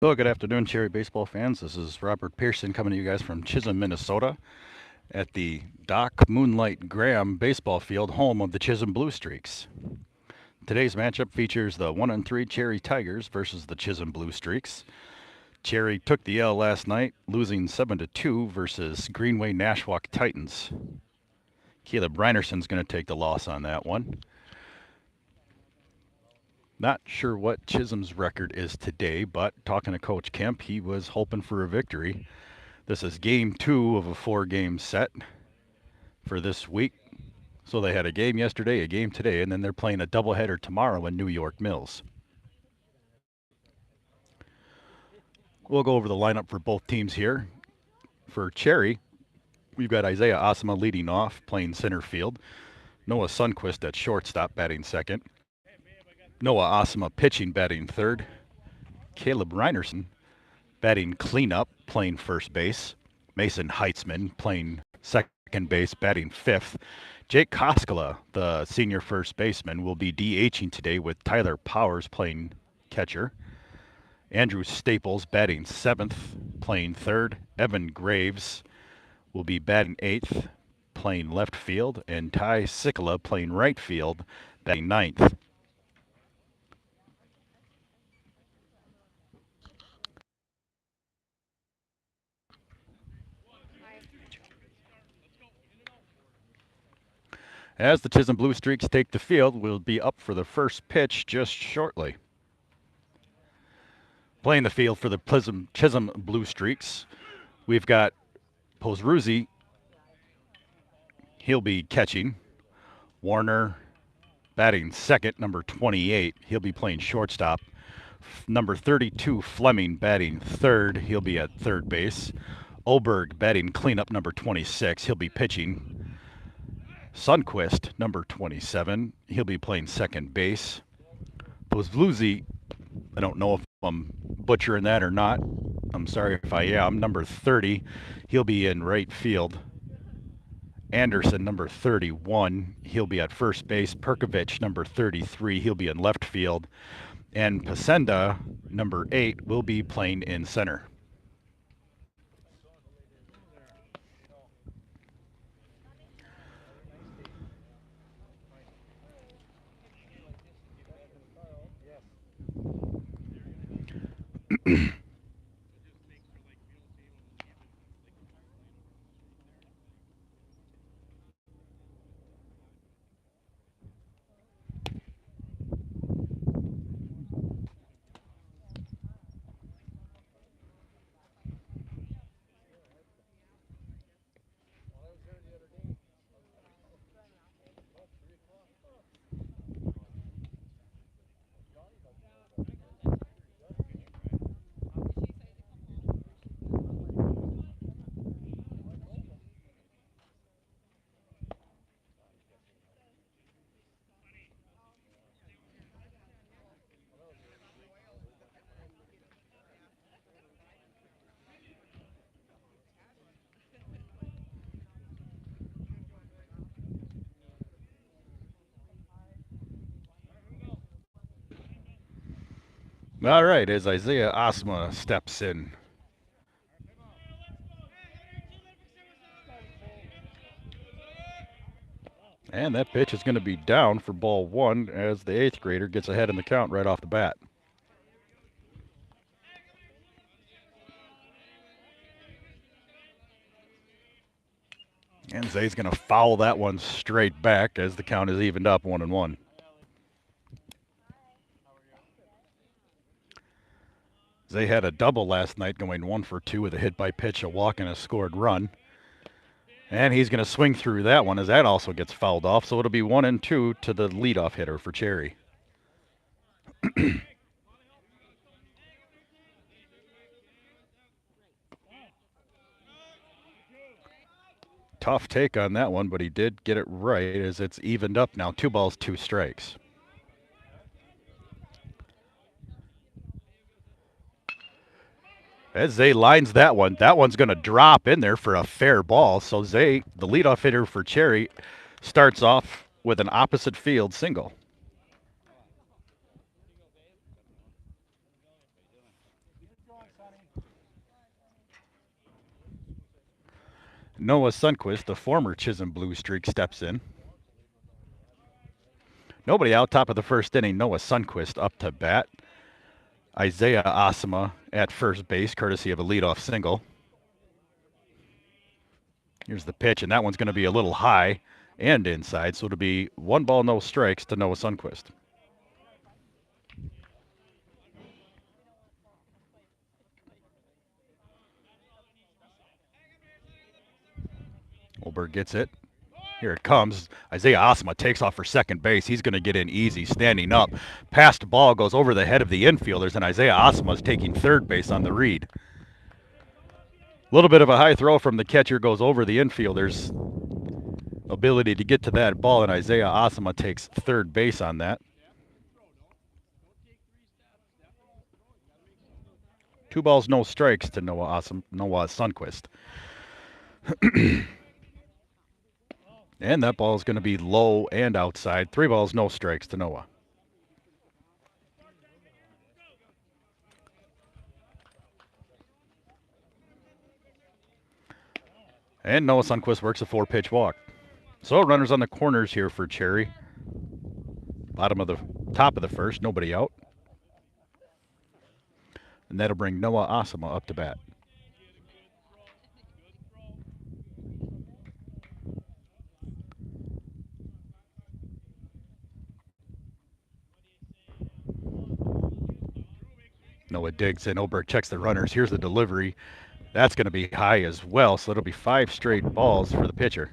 Well, good afternoon, Cherry baseball fans. This is Robert Pearson coming to you guys from Chisholm, Minnesota, at the Doc Moonlight Graham baseball field, home of the Chisholm Bluestreaks. Today's matchup features the 1-3 Cherry Tigers versus the Chisholm Bluestreaks. Cherry took the L last night, losing 7-2 versus Greenway Nashwauk Titans. Caleb Reinerson's going to take the loss on that one. Not sure what Chisholm's record is today, but talking to Coach Kemp, he was hoping for a victory. This is game 2 of a 4-game set for this week. So they had a game yesterday, a game today, and then they're playing a doubleheader tomorrow in New York Mills. We'll go over the lineup for both teams here. For Cherry, we've got Isaiah Asama leading off, playing center field. Noah Sundquist at shortstop, batting second. Noah Asama pitching, batting third. Caleb Reinerson batting cleanup, playing first base. Mason Heitzman playing second base, batting fifth. Jake Koskela, the senior first baseman, will be DHing today with Tyler Powers playing catcher. Andrew Staples batting seventh, playing third. Evan Graves will be batting eighth, playing left field. And Ty Sikala playing right field, batting ninth. As the Chisholm Bluestreaks take the field, we'll be up for the first pitch just shortly. Playing the field for the Chisholm Bluestreaks, we've got Posruzzi. He'll be catching. Warner batting second, number 28. He'll be playing shortstop. Number 32, Fleming, batting third. He'll be at third base. Oberg batting cleanup, number 26. He'll be pitching. Sundquist, number 27. He'll be playing second base. Posruzzi, I don't know if I'm butchering that or not. I'm sorry if I am. Number 30, he'll be in right field. Anderson, number 31, he'll be at first base. Perkovich, number 33, he'll be in left field. And Pasenda, number 8, will be playing in center. All right, as Isaiah Asma steps in. And that pitch is going to be down for ball one as the eighth grader gets ahead in the count right off the bat. And Zay's going to foul that one straight back as the count is evened up 1-1. Zay had a double last night going 1 for 2 with a hit by pitch, a walk, and a scored run. And he's going to swing through that one as that also gets fouled off. So it'll be 1-2 to the leadoff hitter for Cherry. Tough take on that one, but he did get it right as it's evened up now. 2 balls, 2 strikes. As Zay lines that one's going to drop in there for a fair ball. So Zay, the leadoff hitter for Cherry, starts off with an opposite field single. Noah Sundquist, the former Chisholm Bluestreak, steps in. Nobody out, top of the first inning. Noah Sundquist up to bat. Isaiah Asama at first base, courtesy of a leadoff single. Here's the pitch, and that one's going to be a little high and inside, so it'll be 1 ball, no strikes to Noah Sundquist. Olberg gets it. Here it comes. Isaiah Asama takes off for second base. He's going to get in easy, standing up. Passed ball goes over the head of the infielders, and Isaiah Asama is taking third base on the read. A little bit of a high throw from the catcher goes over the infielder's ability to get to that ball, and Isaiah Asama takes third base on that. 2 balls, no strikes to Noah Sundquist. And that ball is going to be low and outside. 3 balls, no strikes to Noah. And Noah Sundquist works a 4-pitch walk. So runners on the corners here for Cherry. Top of the first, nobody out. And that'll bring Noah Asama up to bat. Noah digs in. Oberg checks the runners. Here's the delivery. That's going to be high as well, so it'll be 5 straight balls for the pitcher.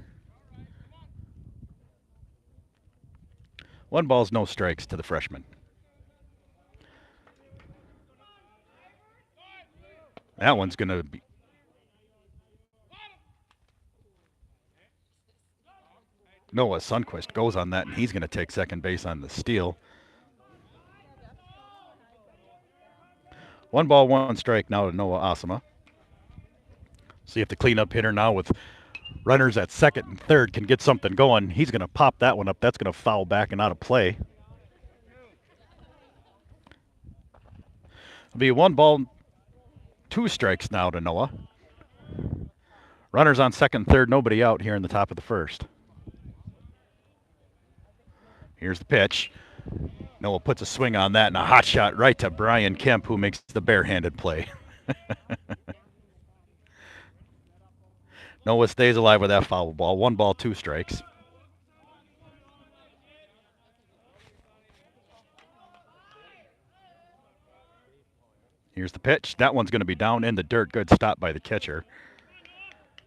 1 balls, no strikes to the freshman. That one's going to be... Noah Sundquist goes on that, and he's going to take second base on the steal. 1 ball, 1 strike now to Noah Asama. See if the cleanup hitter now with runners at second and third can get something going. He's going to pop that one up. That's going to foul back and out of play. It'll be 1 ball, 2 strikes now to Noah. Runners on second, third, nobody out here in the top of the first. Here's the pitch. Noah puts a swing on that and a hot shot right to Brian Kemp, who makes the barehanded play. Noah stays alive with that foul ball. 1 ball, 2 strikes. Here's the pitch. That one's going to be down in the dirt. Good stop by the catcher.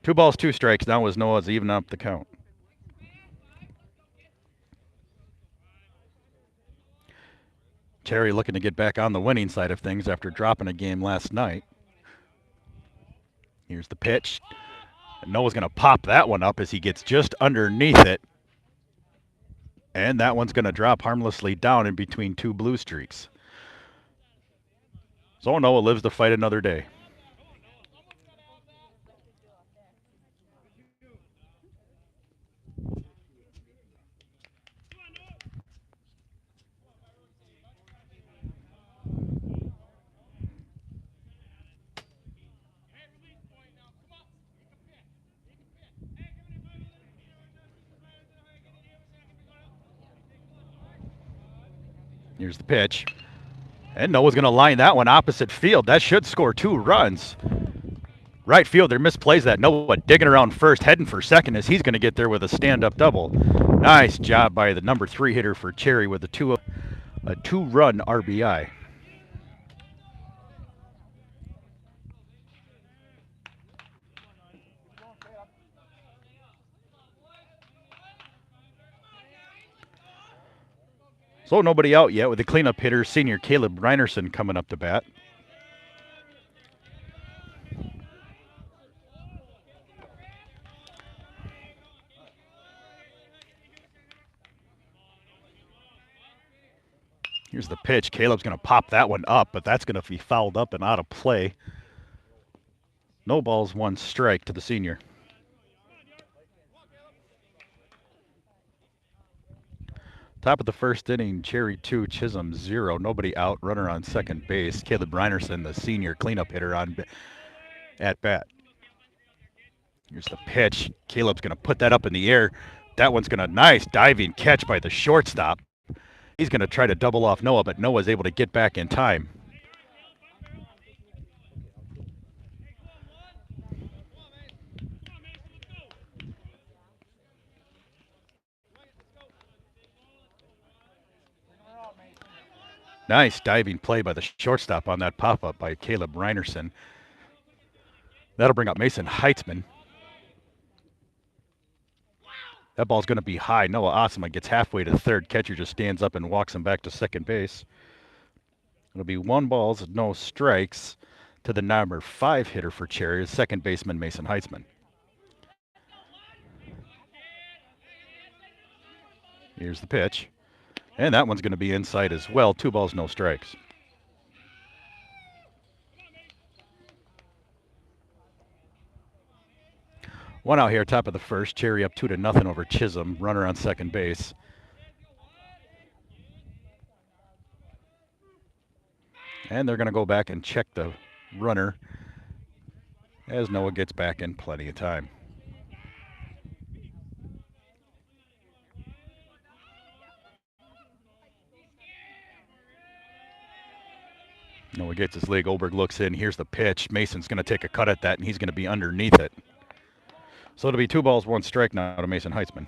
2 balls, 2 strikes. Now as Noah's even up the count. Cherry looking to get back on the winning side of things after dropping a game last night. Here's the pitch. And Noah's going to pop that one up as he gets just underneath it. And that one's going to drop harmlessly down in between 2 Bluestreaks. So Noah lives to fight another day. Here's the pitch. And Noah's going to line that one opposite field. That should score 2 runs. Right fielder misplays that. Noah digging around first, heading for second as he's going to get there with a stand-up double. Nice job by the number 3 hitter for Cherry with a 2-run RBI. So nobody out yet with the cleanup hitter, senior Caleb Reinerson, coming up to bat. Here's the pitch. Caleb's going to pop that one up, but that's going to be fouled up and out of play. No balls, 1 strike to the senior. Top of the first inning, Cherry 2, Chisholm 0. Nobody out, runner on second base. Caleb Reinerson, the senior cleanup hitter, at bat. Here's the pitch. Caleb's going to put that up in the air. That one's going to nice diving catch by the shortstop. He's going to try to double off Noah, but Noah's able to get back in time. Nice diving play by the shortstop on that pop-up by Caleb Reinerson. That'll bring up Mason Heitzman. That ball's going to be high. Noah Osama gets halfway to third. Catcher just stands up and walks him back to second base. It'll be 1 ball, no strikes to the number 5 hitter for Cherry, second baseman Mason Heitzman. Here's the pitch. And that one's going to be inside as well. 2 balls, no strikes. One out here, top of the first. Cherry up 2-0 over Chisholm. Runner on second base. And they're going to go back and check the runner as Noah gets back in plenty of time. Noah gets his leg. Oberg looks in. Here's the pitch. Mason's going to take a cut at that, and he's going to be underneath it. So it'll be 2 balls, 1 strike now to Mason Heitzman.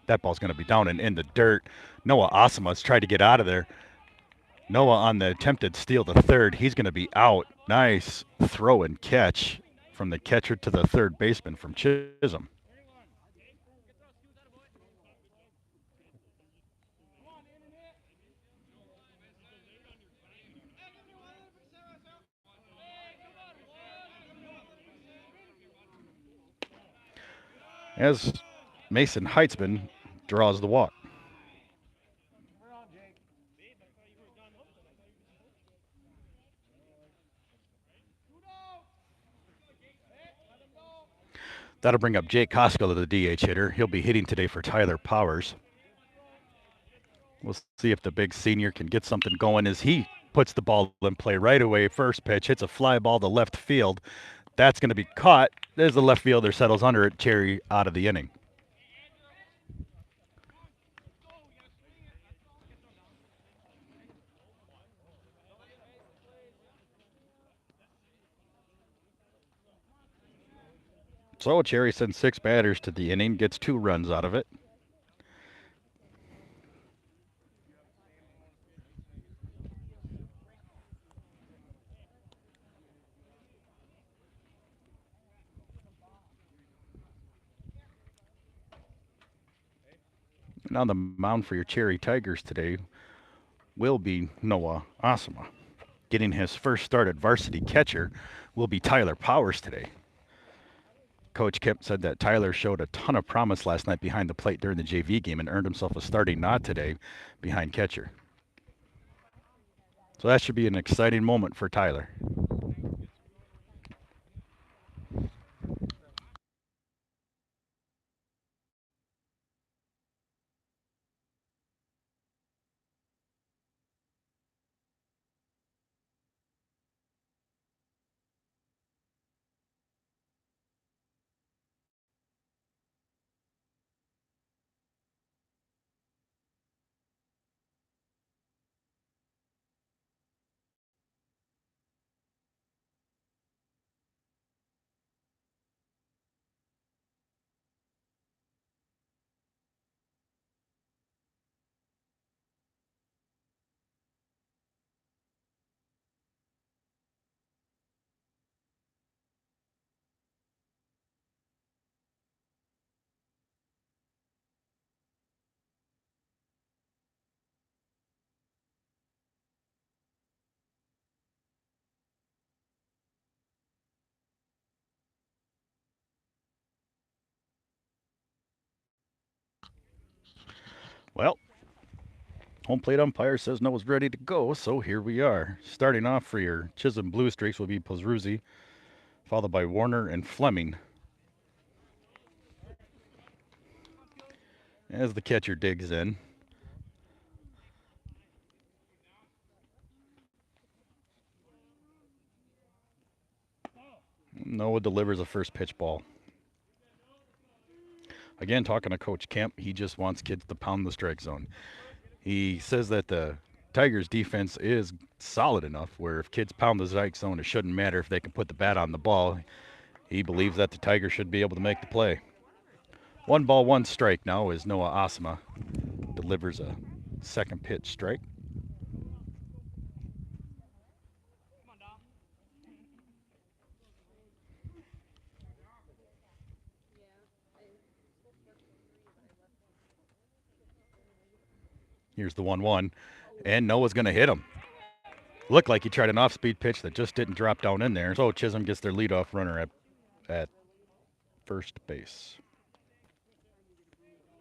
That ball's going to be down and in the dirt. Noah Osama's tried to get out of there. Noah on the attempted steal to third. He's going to be out. Nice throw and catch from the catcher to the third baseman from Chisholm. As Mason Heitzman draws the walk. That'll bring up Jake Koskela, the DH hitter. He'll be hitting today for Tyler Powers. We'll see if the big senior can get something going as he puts the ball in play right away. First pitch, hits a fly ball to left field. That's going to be caught as the left fielder settles under it. Cherry out of the inning. So Cherry sends 6 batters to the inning, gets 2 runs out of it. Now the mound for your Cherry Tigers today will be Noah Osama. Getting his first start at varsity catcher will be Tyler Powers today. Coach Kemp said that Tyler showed a ton of promise last night behind the plate during the JV game and earned himself a starting nod today behind catcher. So that should be an exciting moment for Tyler. Well, home plate umpire says Noah's ready to go, so here we are. Starting off for your Chisholm Bluestreaks will be Pozruzzi, followed by Warner and Fleming. As the catcher digs in, Noah delivers a first pitch ball. Again, talking to Coach Kemp, he just wants kids to pound the strike zone. He says that the Tigers' defense is solid enough where if kids pound the strike zone, it shouldn't matter if they can put the bat on the ball. He believes that the Tigers should be able to make the play. 1 ball, 1 strike now as Noah Asama delivers a second pitch strike. Here's the 1-1, and Noah's going to hit him. Looked like he tried an off-speed pitch that just didn't drop down in there. So Chisholm gets their leadoff runner at first base.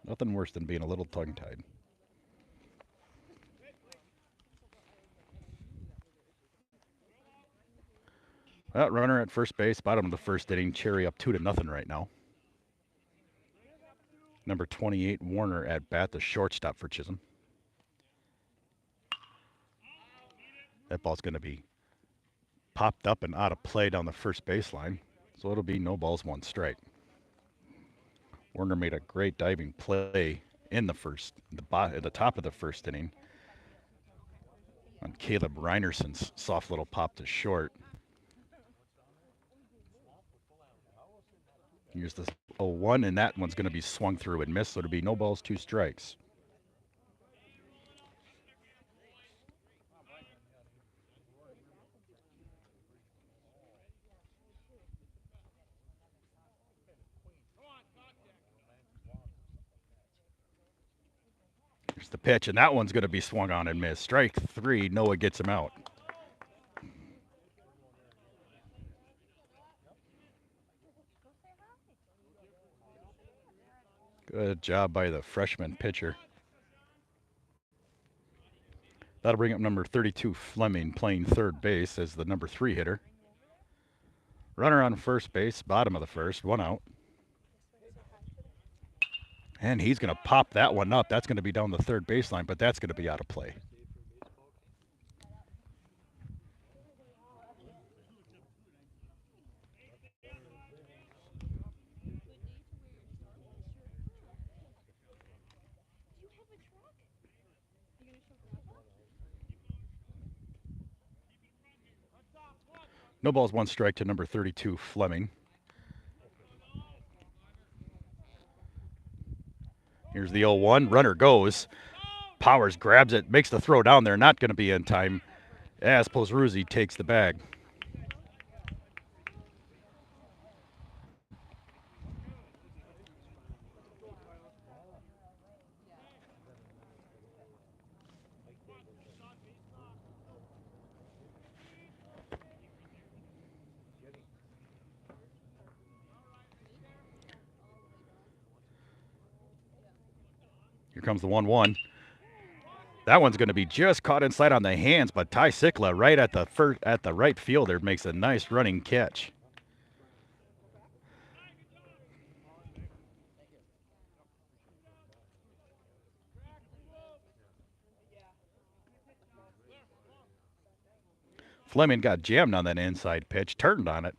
Nothing worse than being a little tongue-tied. That runner at first base, bottom of the first inning. Cherry up 2-0 right now. Number 28, Warner at bat, the shortstop for Chisholm. That ball's going to be popped up and out of play down the first baseline. So it'll be no balls, 1 strike. Warner made a great diving play in the first, at the top of the first inning on Caleb Reinerson's soft little pop to short. Here's the 0-1, and that one's going to be swung through and missed, so it'll be no balls, 2 strikes. Here's the pitch, and that one's going to be swung on and missed. Strike 3, Noah gets him out. Good job by the freshman pitcher. That'll bring up number 32, Fleming, playing third base as the number 3 hitter. Runner on first base, bottom of the first, 1 out. And he's going to pop that one up. That's going to be down the third baseline, but that's going to be out of play. No balls, 1 strike to number 32, Fleming. Here's the 0-1. Runner goes. Powers grabs it, makes the throw down there. Not going to be in time as Pozruzzi takes the bag. Here comes the 1-1. That one's going to be just caught inside on the hands, but Ty Sikla right at the right fielder makes a nice running catch. Fleming got jammed on that inside pitch, turned on it,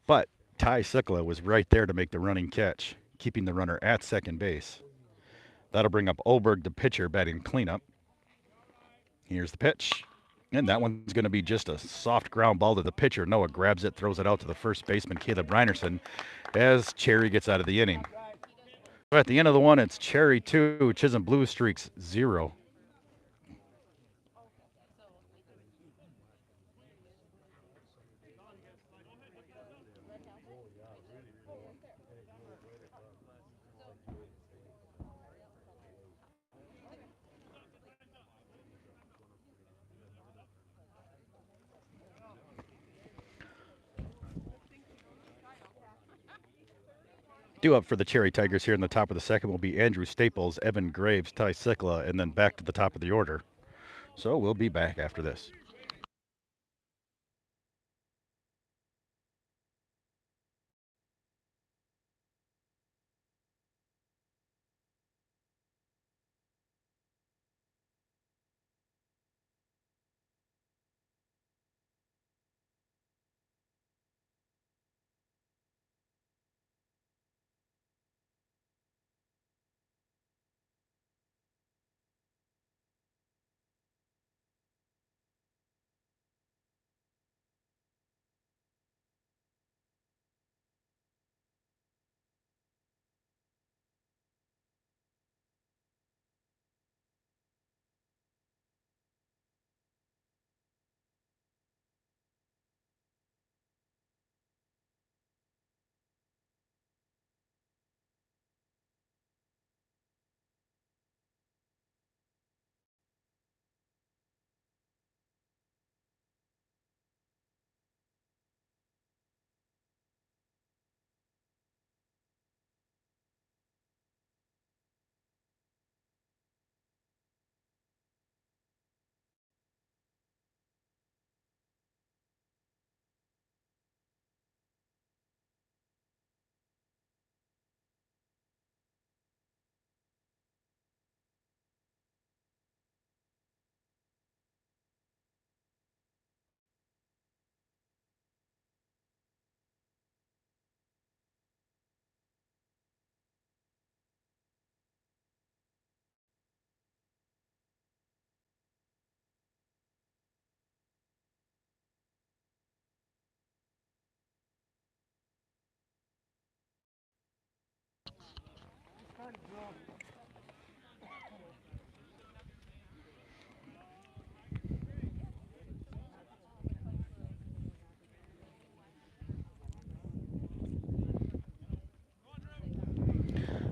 but Ty Sikla was right there to make the running catch, keeping the runner at second base. That'll bring up Oberg, the pitcher, batting cleanup. Here's the pitch. And that one's going to be just a soft ground ball to the pitcher. Noah grabs it, throws it out to the first baseman, Caleb Reinerson, as Cherry gets out of the inning. At the end of the one, it's Cherry 2, Chisholm Bluestreaks 0. Due up for the Cherry Tigers here in the top of the second will be Andrew Staples, Evan Graves, Ty Sikla, and then back to the top of the order. So we'll be back after this.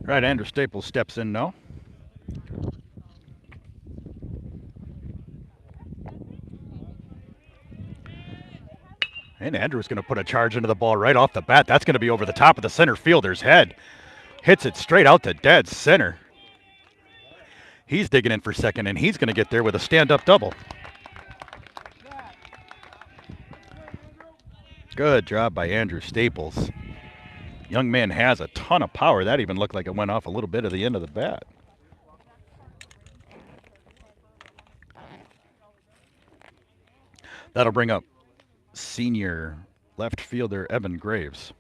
Right, Andrew Staples steps in now. And Andrew's going to put a charge into the ball right off the bat. That's going to be over the top of the center fielder's head. Hits it straight out to dead center. He's digging in for second, and he's going to get there with a stand-up double. Good job by Andrew Staples. Young man has a ton of power. That even looked like it went off a little bit of the end of the bat. That'll bring up senior left fielder Evan Graves.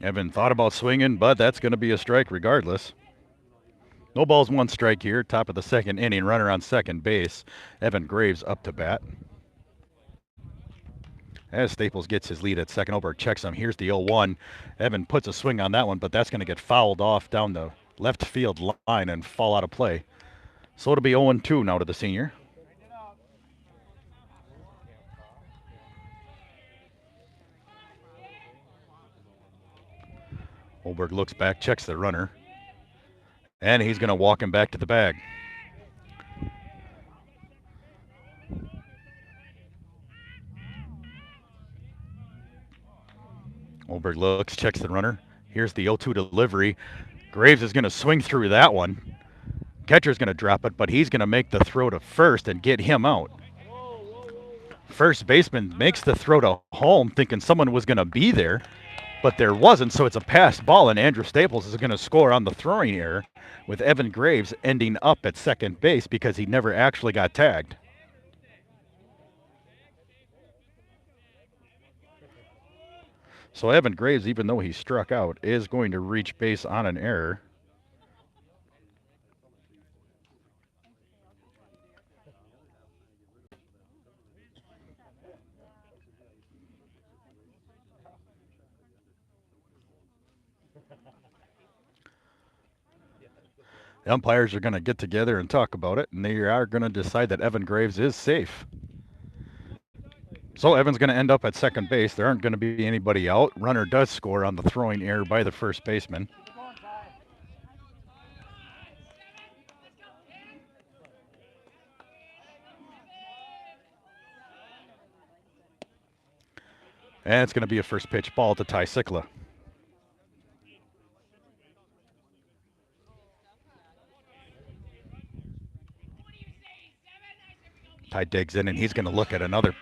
Evan thought about swinging, but that's going to be a strike regardless. No balls, one strike here. Top of the second inning. Runner on second base. Evan Graves up to bat. As Staples gets his lead at second, Oberg checks him. Here's the 0-1. Evan puts a swing on that one, but that's going to get fouled off down the left field line and fall out of play. So it'll be 0-2 now to the senior. Oberg looks back, checks the runner, and he's going to walk him back to the bag. Oberg looks, checks the runner. Here's the 0-2 delivery. Graves is going to swing through that one. Catcher's going to drop it, but he's going to make the throw to first and get him out. First baseman makes the throw to home, thinking someone was going to be there, but there wasn't, so it's a passed ball, and Andrew Staples is going to score on the throwing error, with Evan Graves ending up at second base because he never actually got tagged. So Evan Graves, even though he struck out, is going to reach base on an error. The umpires are going to get together and talk about it, and they are going to decide that Evan Graves is safe. So Evan's going to end up at second base. There aren't going to be anybody out. Runner does score on the throwing error by the first baseman. And it's going to be a first pitch ball to Ty Sikla. Ty digs in, and he's going to look at another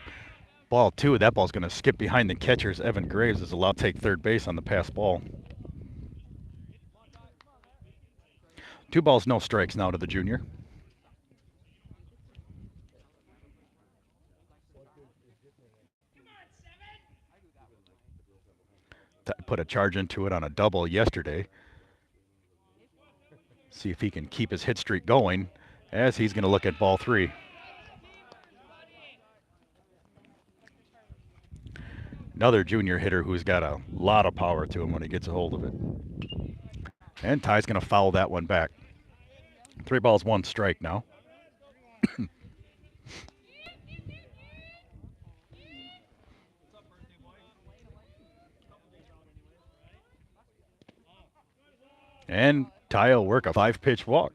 ball, too. That ball's going to skip behind the catchers. Evan Graves is allowed to take third base on the pass ball. 2 balls, no strikes now to the junior. Put a charge into it on a double yesterday. See if he can keep his hit streak going, as he's going to look at ball 3. Another junior hitter who's got a lot of power to him when he gets a hold of it. And Ty's going to foul that one back. 3 balls, 1 strike now. And Ty will work a 5-pitch walk.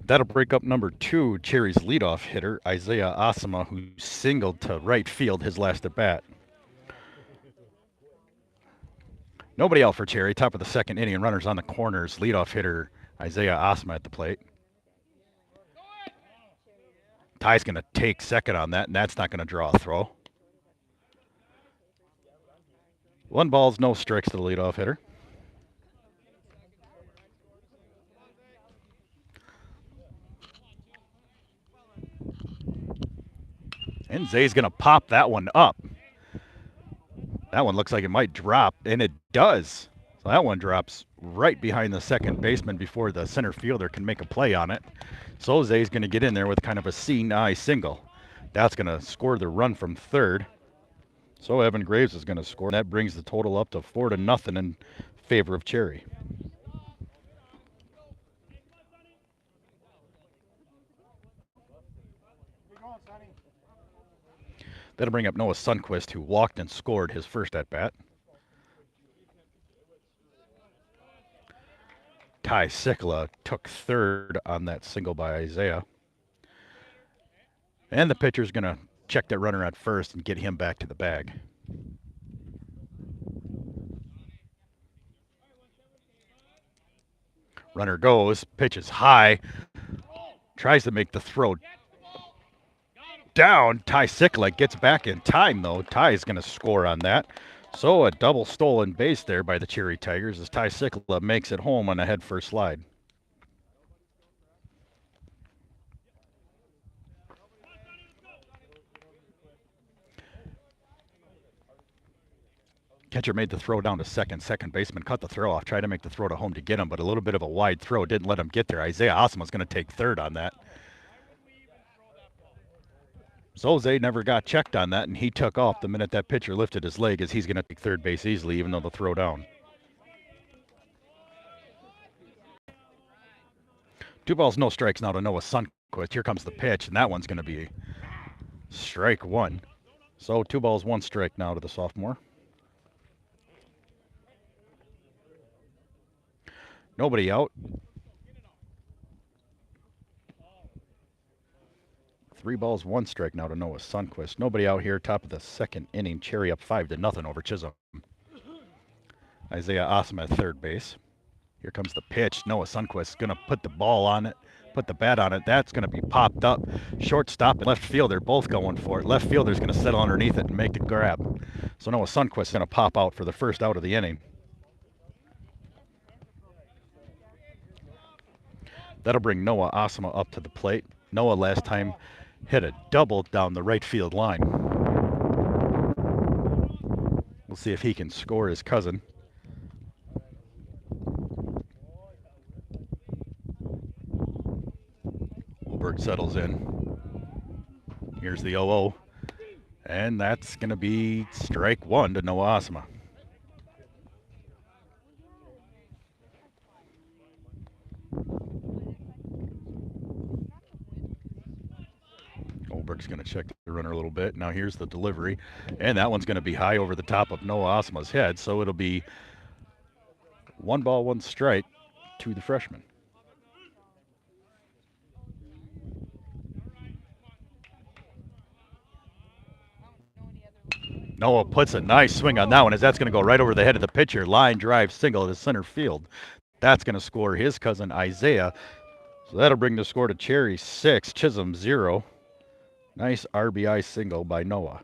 That'll break up number 2, Cherry's leadoff hitter, Isaiah Asama, who singled to right field his last at bat. Nobody out for Cherry. Top of the second inning, runners on the corners. Leadoff hitter Isaiah Asama at the plate. Ty's going to take second on that, and that's not going to draw a throw. 1 balls, no strikes to the leadoff hitter. And Zay's going to pop that one up. That one looks like it might drop, and it does. So that one drops right behind the second baseman before the center fielder can make a play on it. So Zay's going to get in there with kind of a C-I single. That's going to score the run from third. So Evan Graves is going to score. That brings the total up to 4-0 in favor of Cherry. That'll bring up Noah Sundquist, who walked and scored his first at-bat. Ty Sikla took third on that single by Isaiah. And the pitcher's going to check that runner at first and get him back to the bag. Runner goes, pitches high, tries to make the throw down. Ty Sikla gets back in time, though. Ty is going to score on that. So a double stolen base there by the Cherry Tigers as Ty Sikla makes it home on a head-first slide. Catcher made the throw down to second. Second baseman cut the throw off, tried to make the throw to home to get him, but a little bit of a wide throw didn't let him get there. Isaiah Osma's going to take third on that. Zay never got checked on that, and he took off the minute that pitcher lifted his leg as he's going to take third base easily, even though the throw down. 2 balls, no strikes now to Noah Sundquist. Here comes the pitch, and that one's going to be strike one. So 2 balls, 1 strike now to the sophomore. Nobody out. 3 balls, 1 strike now to Noah Sundquist. Nobody out here. Top of the second inning. Cherry up 5-0 over Chisholm. Isaiah Osma at third base. Here comes the pitch. Noah Sundquist is going to put the ball on it, put the bat on it. That's going to be popped up. Shortstop and left field, they're both going for it. Left fielder's going to settle underneath it and make the grab. So Noah Sundquist is going to pop out for the first out of the inning. That'll bring Noah Osma up to the plate. Noah last time hit a double down the right field line. We'll see if he can score his cousin. Wolberg settles in. Here's the 0-0. And that's going to be strike one to Noah Osma. Goldberg's going to check the runner a little bit. Now here's the delivery. And that one's going to be high over the top of Noah Osma's head. So it'll be 1 ball, 1 strike to the freshman. Noah puts a nice swing on that one as that's going to go right over the head of the pitcher. Line drive single to center field. That's going to score his cousin Isaiah. So that'll bring the score to Cherry 6, Chisholm 0. Nice RBI single by Noah.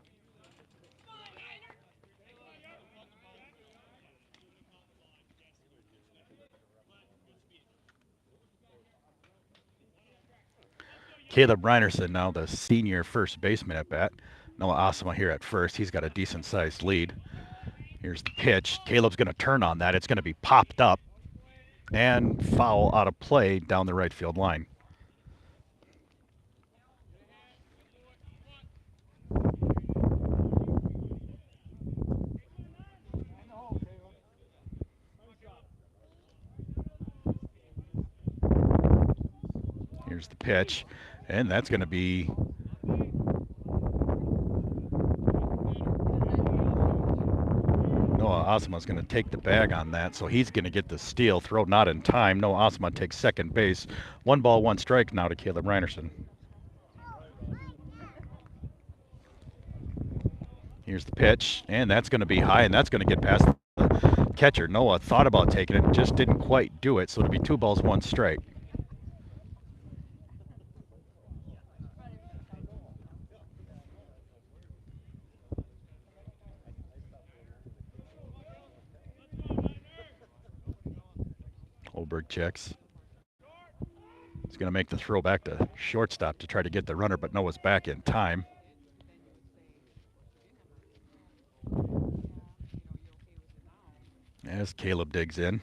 Caleb Reinerson now the senior first baseman at bat. Noah Osma here at first. He's got a decent-sized lead. Here's the pitch. Caleb's going to turn on that. It's going to be popped up and foul out of play down the right field line. Here's the pitch, and that's going to be Noah Osma's going to take the bag on that, so he's going to get the steal. Throw not in time. Noah Osma takes second base. 1 ball, 1 strike now to Caleb Reinerson. Here's the pitch, and that's going to be high, and that's going to get past the catcher. Noah thought about taking it, just didn't quite do it, so it'll be 2 balls, 1 strike. Holberg checks. He's going to make the throw back to shortstop to try to get the runner, but Noah's back in time. as Caleb digs in.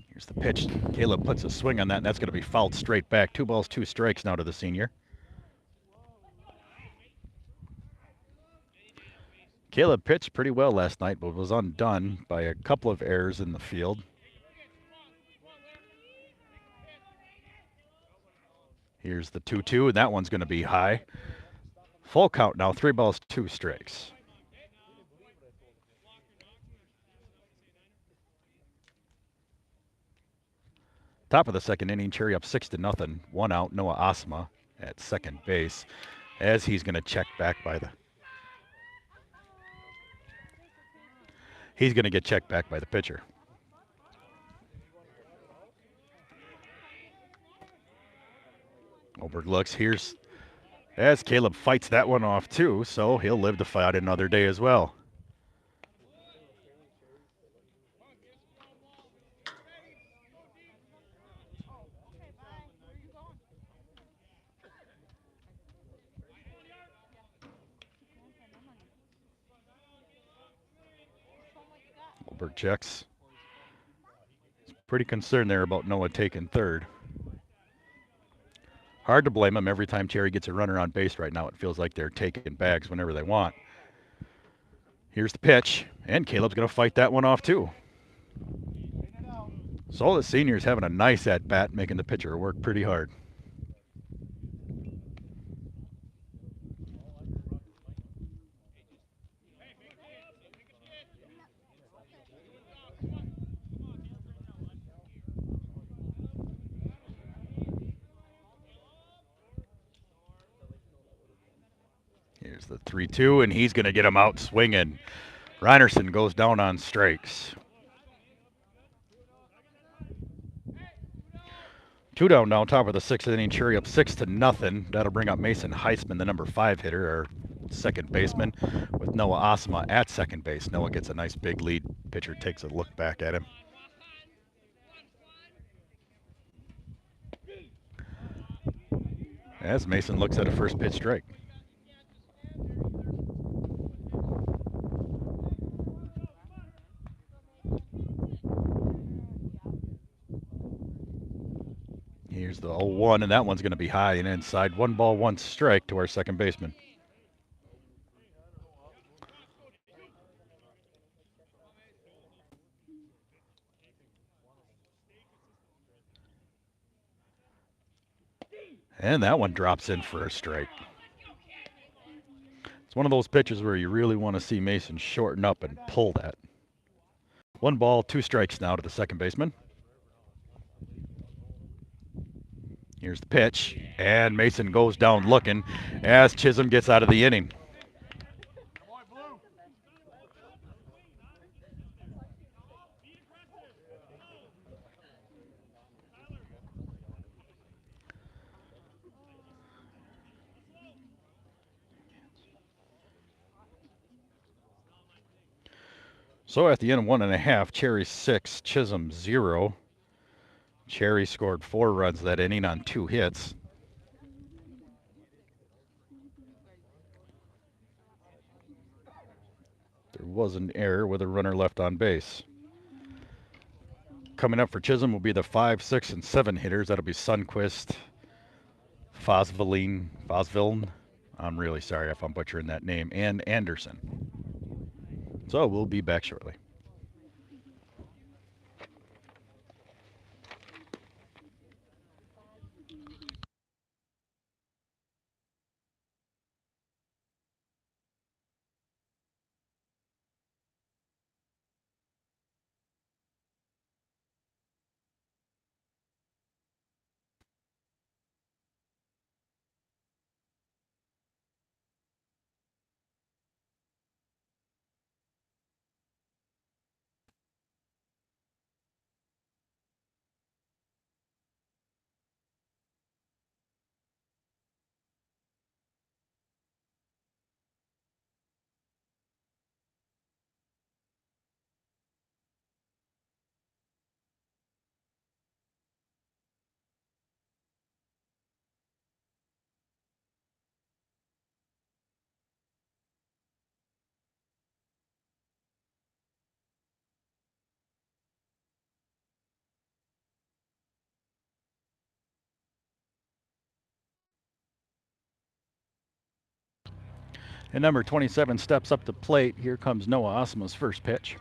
Here's the pitch. Caleb puts a swing on that, and that's going to be fouled straight back. 2 balls, 2 strikes now to the senior. Caleb pitched pretty well last night, but was undone by a couple of errors in the field. Here's the 2-2, and that one's going to be high. Full count now, 3 balls, 2 strikes. Top of the second inning, Cherry up 6-0. 1 out, Noah Asma at second base, as he's going to check back by the. He's going to get checked back by the pitcher. Oberg looks. Here's as Caleb fights that one off too, so he'll live to fight another day as well. Oberg checks. He's pretty concerned there about Noah taking third. Hard to blame him. Every time Cherry gets a runner on base right now, it feels like they're taking bags whenever they want. Here's the pitch, and Caleb's going to fight that one off too. So the senior's having a nice at-bat, making the pitcher work pretty hard. Here's the 3-2, and he's going to get him out swinging. Reinerson goes down on strikes. 2 down now, top of the 6th inning. Cherry up 6-0. That'll bring up Mason Heisman, the number 5 hitter, our second baseman, with Noah Asma at second base. Noah gets a nice big lead. Pitcher takes a look back at him. As Mason looks at a first pitch strike. Here's the 0-1, and that one's going to be high and inside. 1 ball, 1 strike to our second baseman. And that one drops in for a strike. It's one of those pitches where you really want to see Mason shorten up and pull that. 1 ball, 2 strikes now to the second baseman. Here's the pitch, and Mason goes down looking as Chisholm gets out of the inning. So at the end of 1.5, Cherry 6, Chisholm 0. Cherry scored 4 runs that inning on 2 hits. There was an error with a runner left on base. Coming up for Chisholm will be the 5, 6, and 7 hitters. That'll be Sundquist, Fosvilne. I'm really sorry if I'm butchering that name, and Anderson. So we'll be back shortly. And number 27 steps up to plate. Here comes Noah Osma's first pitch.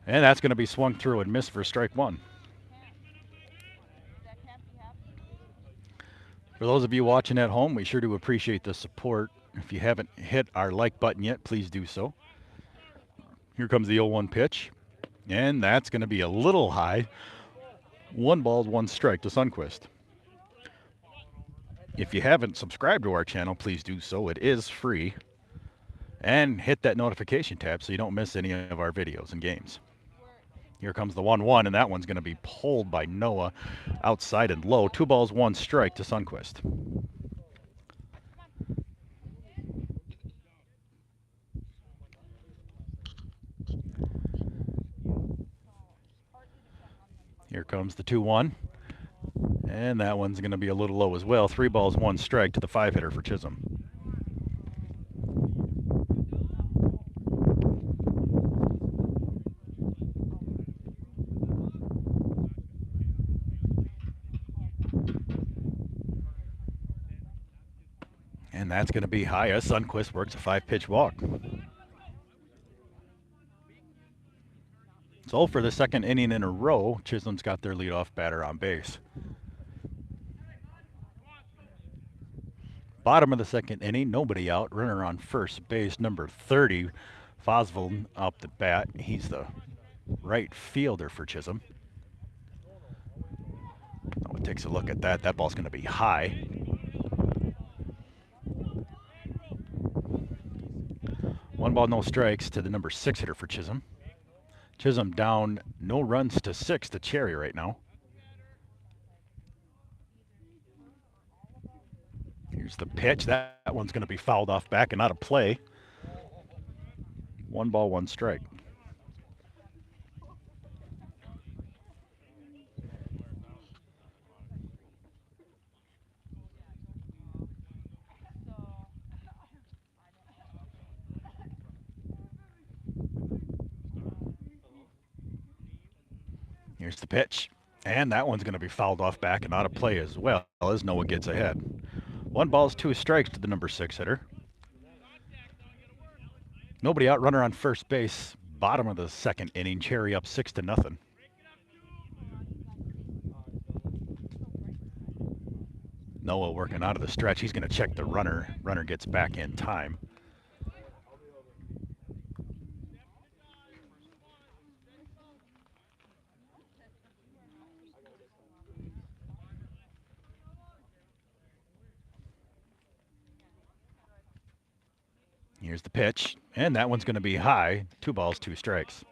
And that's going to be swung through and missed for strike one. For those of you watching at home, we sure do appreciate the support. If you haven't hit our like button yet, please do so. Here comes the 0-1 pitch. And that's going to be a little high. 1 ball, 1 strike to Sundquist. If you haven't subscribed to our channel, please do so. It is free. And hit that notification tab so you don't miss any of our videos and games. Here comes the 1-1, and that one's going to be pulled by Noah outside and low. 2 balls, 1 strike to Sundquist. Here comes the 2-1. And that one's going to be a little low as well. 3 balls, 1 strike to the 5-hitter for Chisholm. And that's going to be high as Sundquist works a 5-pitch walk. So for the second inning in a row, Chisholm's got their leadoff batter on base. Bottom of the second inning, nobody out. Runner on first base, number 30, Fosveld up the bat. He's the right fielder for Chisholm. Oh, it takes a look at that. That ball's going to be high. 1 ball, no strikes to the number 6 hitter for Chisholm. Chisholm down, no runs to 6 to Cherry right now. Here's the pitch. That one's going to be fouled off back and out of play. 1 ball, 1 strike. Here's the pitch. And that one's going to be fouled off back and out of play as well as Noah gets ahead. 1 ball, 2 strikes to the number 6 hitter. Nobody out, runner on first base. Bottom of the second inning, Cherry up 6-0. Noah working out of the stretch. He's going to check the runner. Runner gets back in time. Here's the pitch, and that one's going to be high. 2 balls, 2 strikes.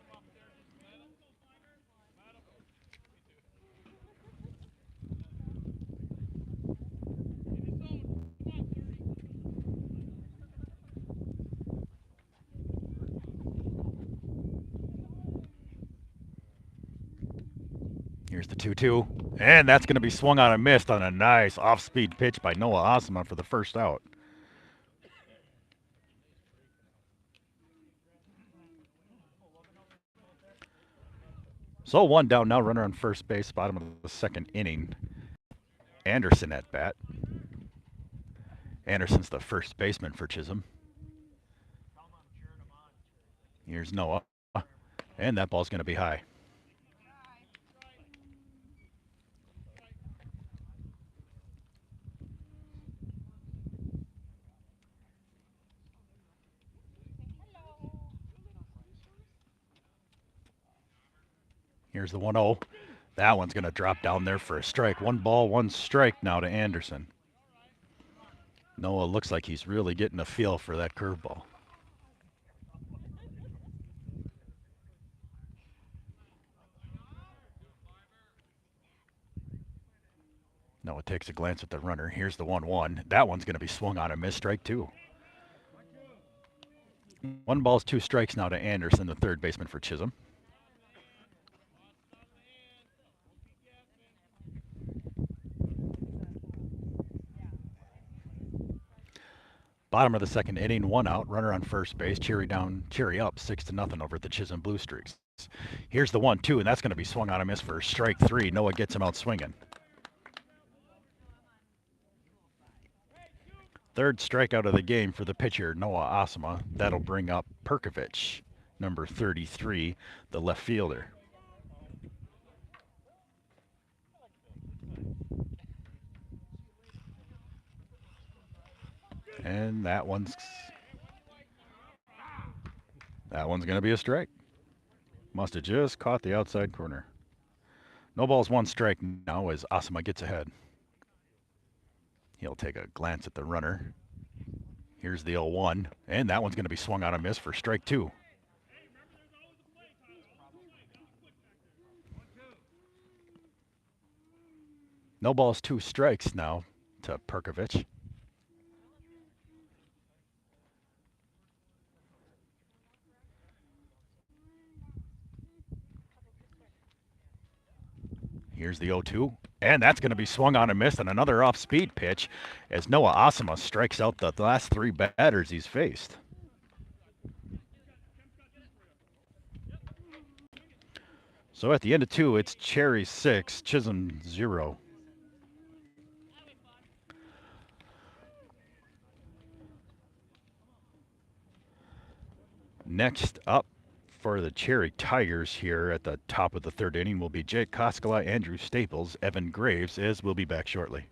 Here's the 2-2, and that's going to be swung on and missed on a nice off-speed pitch by Noah Osma for the first out. So 1 down now, runner on first base, bottom of the second inning. Anderson at bat. Anderson's the first baseman for Chisholm. Here's Noah, and that ball's going to be high. Here's the 1-0. That one's going to drop down there for a strike. 1 ball, 1 strike now to Anderson. Noah looks like he's really getting a feel for that curveball. Noah takes a glance at the runner. Here's the 1-1. That one's going to be swung on and missed, strike 2. 1 ball, 2 strikes now to Anderson, the third baseman for Chisholm. Bottom of the second inning, 1 out, runner on first base, Cherry up 6-0 over at the Chisholm Bluestreaks. Here's the 1-2, and that's going to be swung on and missed for strike 3. Noah gets him out swinging. Third strikeout of the game for the pitcher, Noah Asama. That'll bring up Perkovich, number 33, the left fielder. And that one's going to be a strike. Must have just caught the outside corner. No balls, one strike now as Asama gets ahead. He'll take a glance at the runner. Here's the 0-1, and that one's going to be swung on a miss for strike 2. No balls, 2 strikes now to Perkovich. Here's the 0-2, and that's going to be swung on and missed, and another off-speed pitch as Noah Asama strikes out the last 3 batters he's faced. So at the end of 2, it's Cherry 6, Chisholm 0. Next up for the Cherry Tigers here at the top of the 3rd inning will be Jake Koskela, Andrew Staples, Evan Graves, as we'll be back shortly.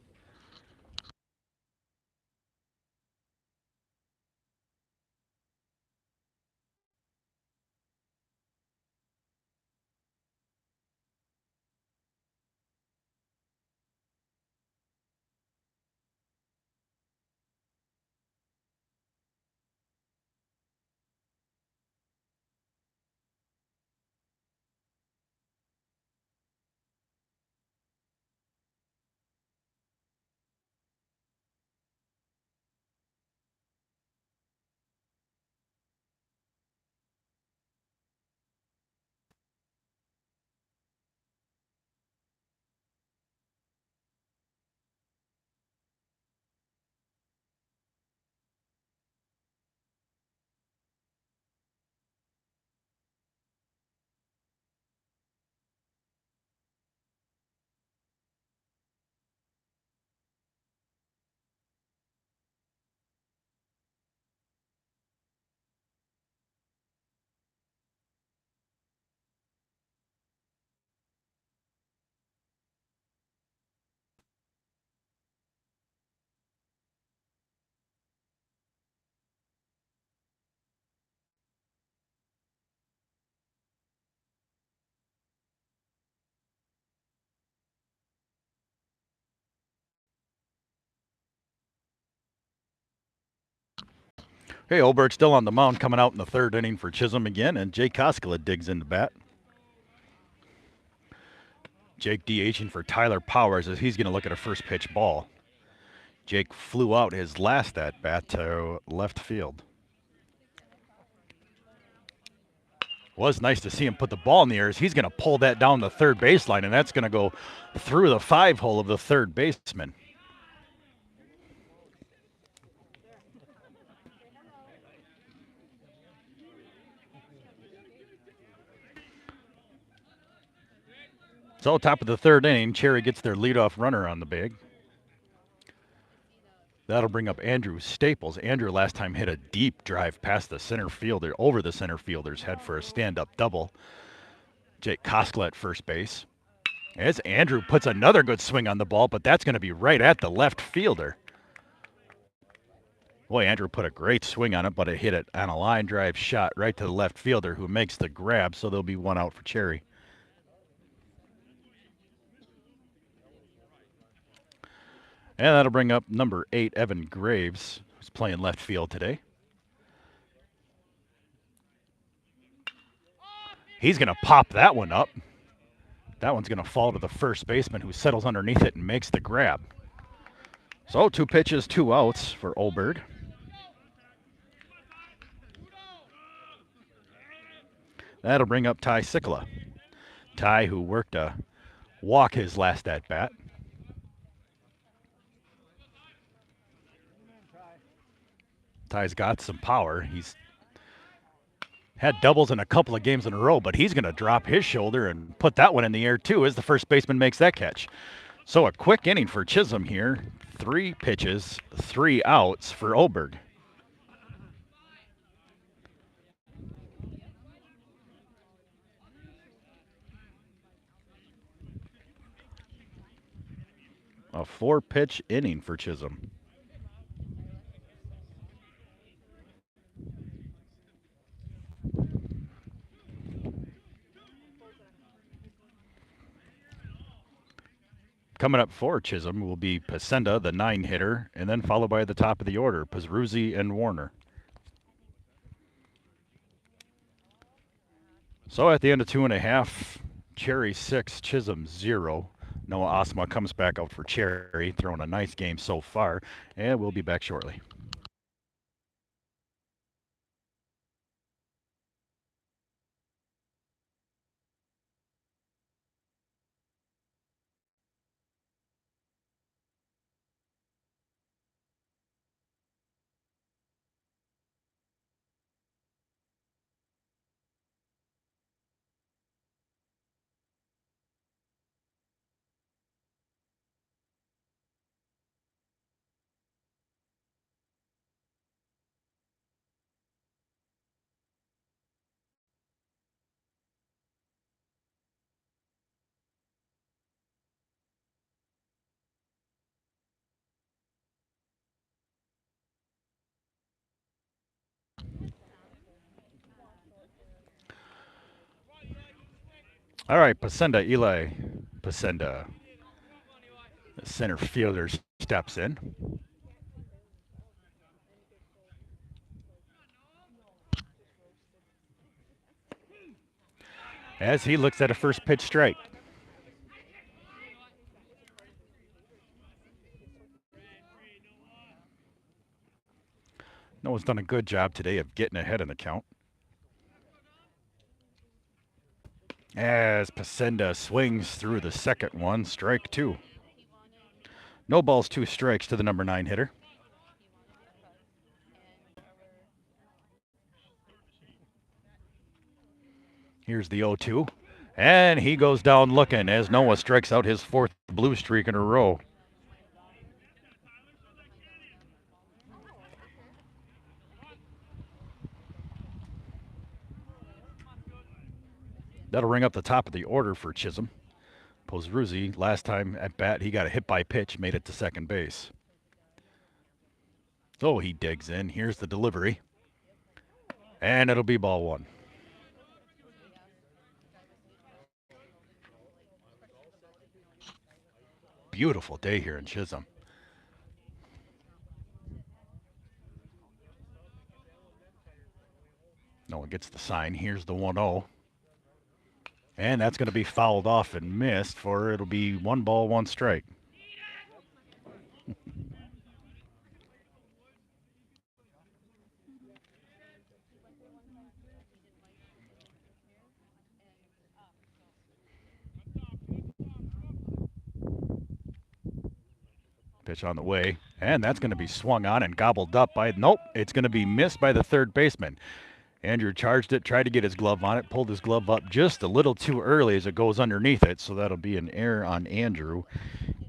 Hey, Olbert still on the mound, coming out in the 3rd inning for Chisholm again, and Jake Koskela digs in the bat. Jake DHing for Tyler Powers as he's going to look at a first pitch ball. Jake flew out his last at bat to left field. Was nice to see him put the ball in the air as he's going to pull that down the 3rd baseline, and that's going to go through the 5 hole of the 3rd baseman. So top of the 3rd inning, Cherry gets their leadoff runner on the bag. That'll bring up Andrew Staples. Andrew last time hit a deep drive past the center fielder, over the center fielder's head for a stand-up double. Jake Koskela at first base. As Andrew puts another good swing on the ball, but that's going to be right at the left fielder. Boy, Andrew put a great swing on it, but it hit it on a line drive shot right to the left fielder who makes the grab, so there'll be 1 out for Cherry. And that'll bring up number 8, Evan Graves, who's playing left field today. He's going to pop that one up. That one's going to fall to the first baseman who settles underneath it and makes the grab. So 2 pitches, 2 outs for Olberg. That'll bring up Ty Sikala. Ty, who worked a walk his last at-bat. Ty's got some power. He's had doubles in a couple of games in a row, but he's going to drop his shoulder and put that one in the air too as the first baseman makes that catch. So a quick inning for Chisholm here. 3 pitches, 3 outs for Oberg. A 4-pitch inning for Chisholm. Coming up for Chisholm will be Pasenda, the 9-hitter, and then followed by the top of the order, Pazruzzi and Warner. So at the end of 2.5, Cherry 6, Chisholm 0. Noah Osma comes back out for Cherry, throwing a nice game so far, and we'll be back shortly. All right, Pasenda, Eli Pasenda. The center fielder steps in. As he looks at a first pitch strike. Noah's done a good job today of getting ahead in the count. As Pasenda swings through the second one, strike 2. No balls, 2 strikes to the number 9 hitter. Here's the 0-2. And he goes down looking as Noah strikes out his 4th blue streak in a row. That'll ring up the top of the order for Chisholm. Pozruzzi, last time at bat, he got a hit by pitch, made it to second base. So he digs in. Here's the delivery. And it'll be ball 1. Beautiful day here in Chisholm. No one gets the sign. Here's the 1-0. And that's going to be fouled off and missed for it'll be 1 ball, 1 strike. Pitch on the way, and that's going to be swung on and gobbled up by, nope, it's going to be missed by the third baseman. Andrew charged it, tried to get his glove on it, pulled his glove up just a little too early as it goes underneath it, so that'll be an error on Andrew.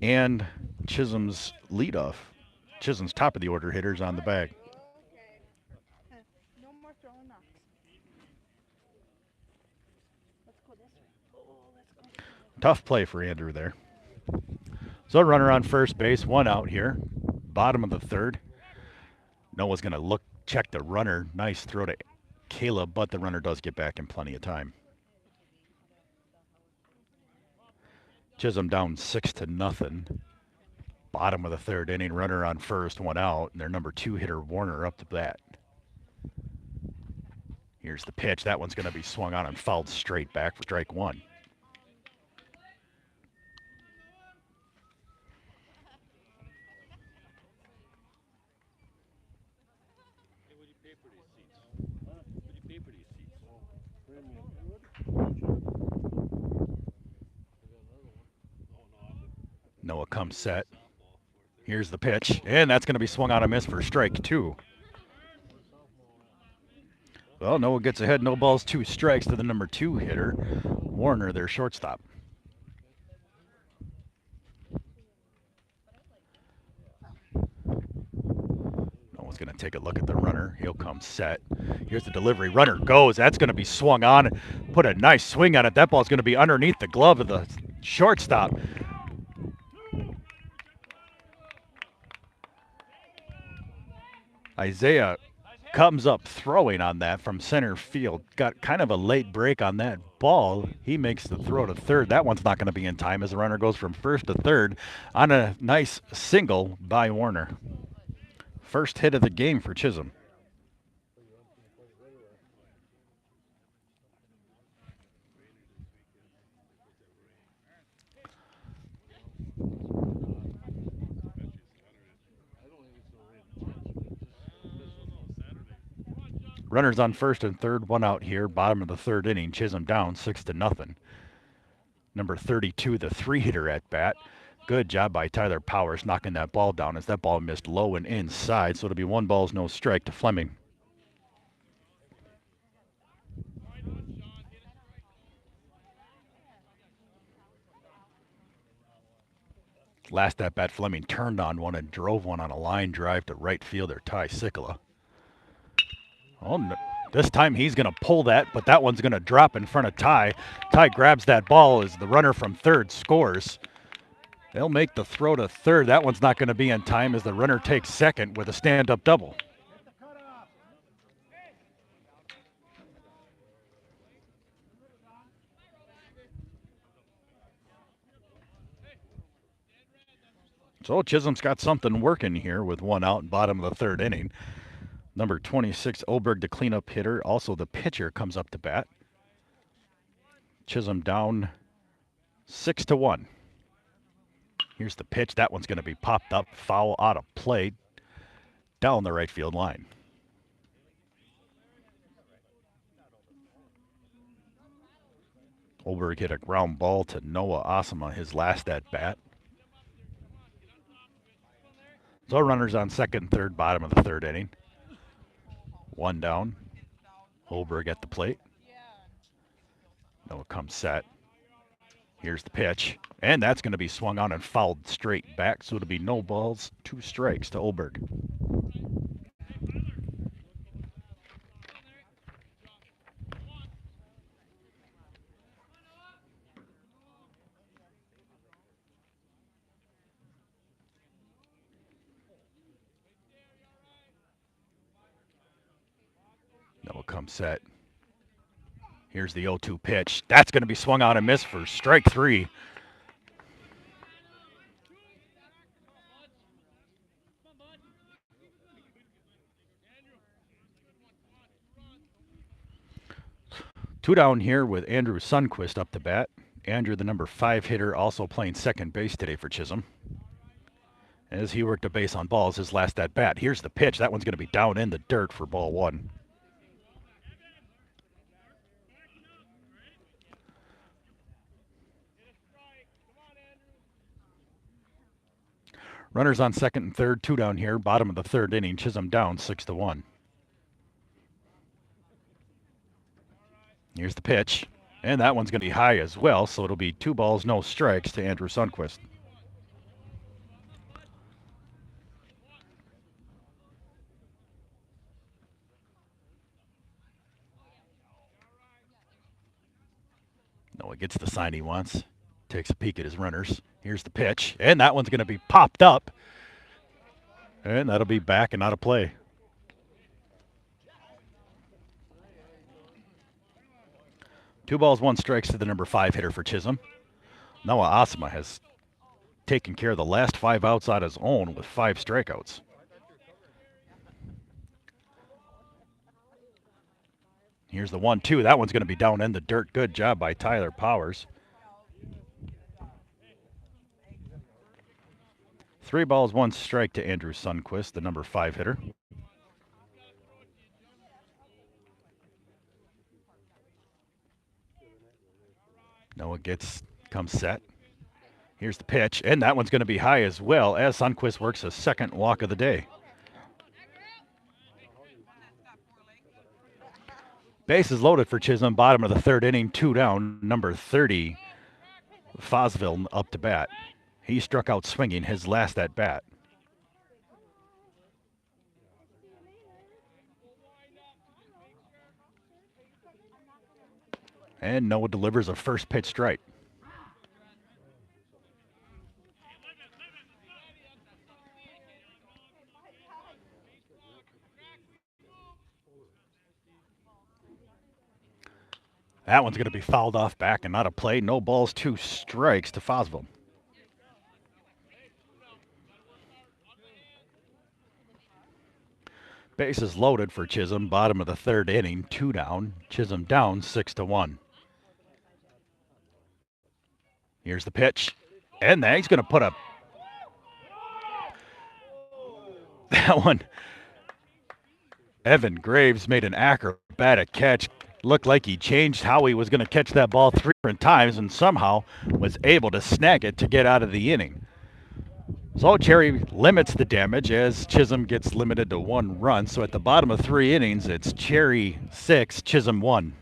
And Chisholm's leadoff, Chisholm's top of the order hitters on the bag. Tough play for Andrew there. So runner on first base, 1 out here. Bottom of the 3rd. Noah's going to look, check the runner. Nice throw to Caleb, but the runner does get back in plenty of time. Chisholm down 6-0. Bottom of the 3rd inning, runner on first, 1 out, and their number 2 hitter Warner up to bat. Here's the pitch. That one's going to be swung on and fouled straight back for strike 1. Noah comes set. Here's the pitch, and that's going to be swung on and miss for strike 2. Well, Noah gets ahead, no balls, 2 strikes to the number 2 hitter, Warner, their shortstop. Noah's going to take a look at the runner. He'll come set. Here's the delivery. Runner goes. That's going to be swung on. Put a nice swing on it. That ball's going to be underneath the glove of the shortstop. Isaiah comes up throwing on that from center field. Got kind of a late break on that ball. He makes the throw to third. That one's not going to be in time as the runner goes from first to third on a nice single by Warner. First hit of the game for Chisholm. Runners on first and third, one out here. Bottom of the third inning. Chisholm down 6-0. Number 32, the three-hitter at bat. Good job by Tyler Powers knocking that ball down as that ball missed low and inside. So it'll be 1 ball, no strike to Fleming. Last at bat, Fleming turned on one and drove one on a line drive to right fielder Ty Sikala. Oh, no. This time he's going to pull that, but that one's going to drop in front of Ty. Ty grabs that ball as the runner from third scores. They'll make the throw to third. That one's not going to be in time as the runner takes second with a stand-up double. So Chisholm's got something working here with one out, bottom of the third inning. Number 26, Oberg, the cleanup hitter. Also, the pitcher comes up to bat. Chisholm down 6-1. Here's the pitch. That one's going to be popped up, foul out of play, down the right field line. Oberg hit a ground ball to Noah Osama, his last at bat. So runners on second and third, bottom of the third inning. One down. Oberg at the plate. Noah comes set. Here's the pitch. And that's going to be swung on and fouled straight back. So it'll be no balls, 2 strikes to Oberg. Noah comes set. Here's the 0-2 pitch. That's going to be swung on and missed for strike 3. Two down here with Andrew Sundquist up to bat. Andrew, the number 5 hitter, also playing second base today for Chisholm. As he worked a base on balls his last at bat. Here's the pitch. That one's going to be down in the dirt for ball 1. Runners on second and third, 2 down here. Bottom of the third inning. Chisholm down 6-1. Here's the pitch. And that one's going to be high as well, so it'll be 2 balls, no strikes to Andrew Sundquist. Noah gets the sign he wants. Takes a peek at his runners. Here's the pitch. And that one's going to be popped up. And that'll be back and out of play. Two balls, 1 strikes to the number 5 hitter for Chisholm. Noah Osama has taken care of the last 5 outs on his own with 5 strikeouts. Here's the 1-2. That one's going to be down in the dirt. Good job by Tyler Powers. 3 balls, 1 strike to Andrew Sundquist, the number 5 hitter. Noah comes set. Here's the pitch, and that one's going to be high as well as Sundquist works a second walk of the day. Bases loaded for Chisholm, bottom of the third inning, 2 down. Number 30, Fosville up to bat. He struck out swinging his last at bat. And Noah delivers a first pitch strike. That one's going to be fouled off back and not a play. No balls, 2 strikes to Fosville. Bases loaded for Chisholm. Bottom of the 3rd inning. 2 down. Chisholm down 6-1. Here's the pitch. And he's going to put a... That one. Evan Graves made an acrobatic catch. Looked like he changed how he was going to catch that ball 3 different times and somehow was able to snag it to get out of the inning. So Cherry limits the damage as Chisholm gets limited to 1 run. So at the bottom of 3 innings, it's Cherry 6, Chisholm 1.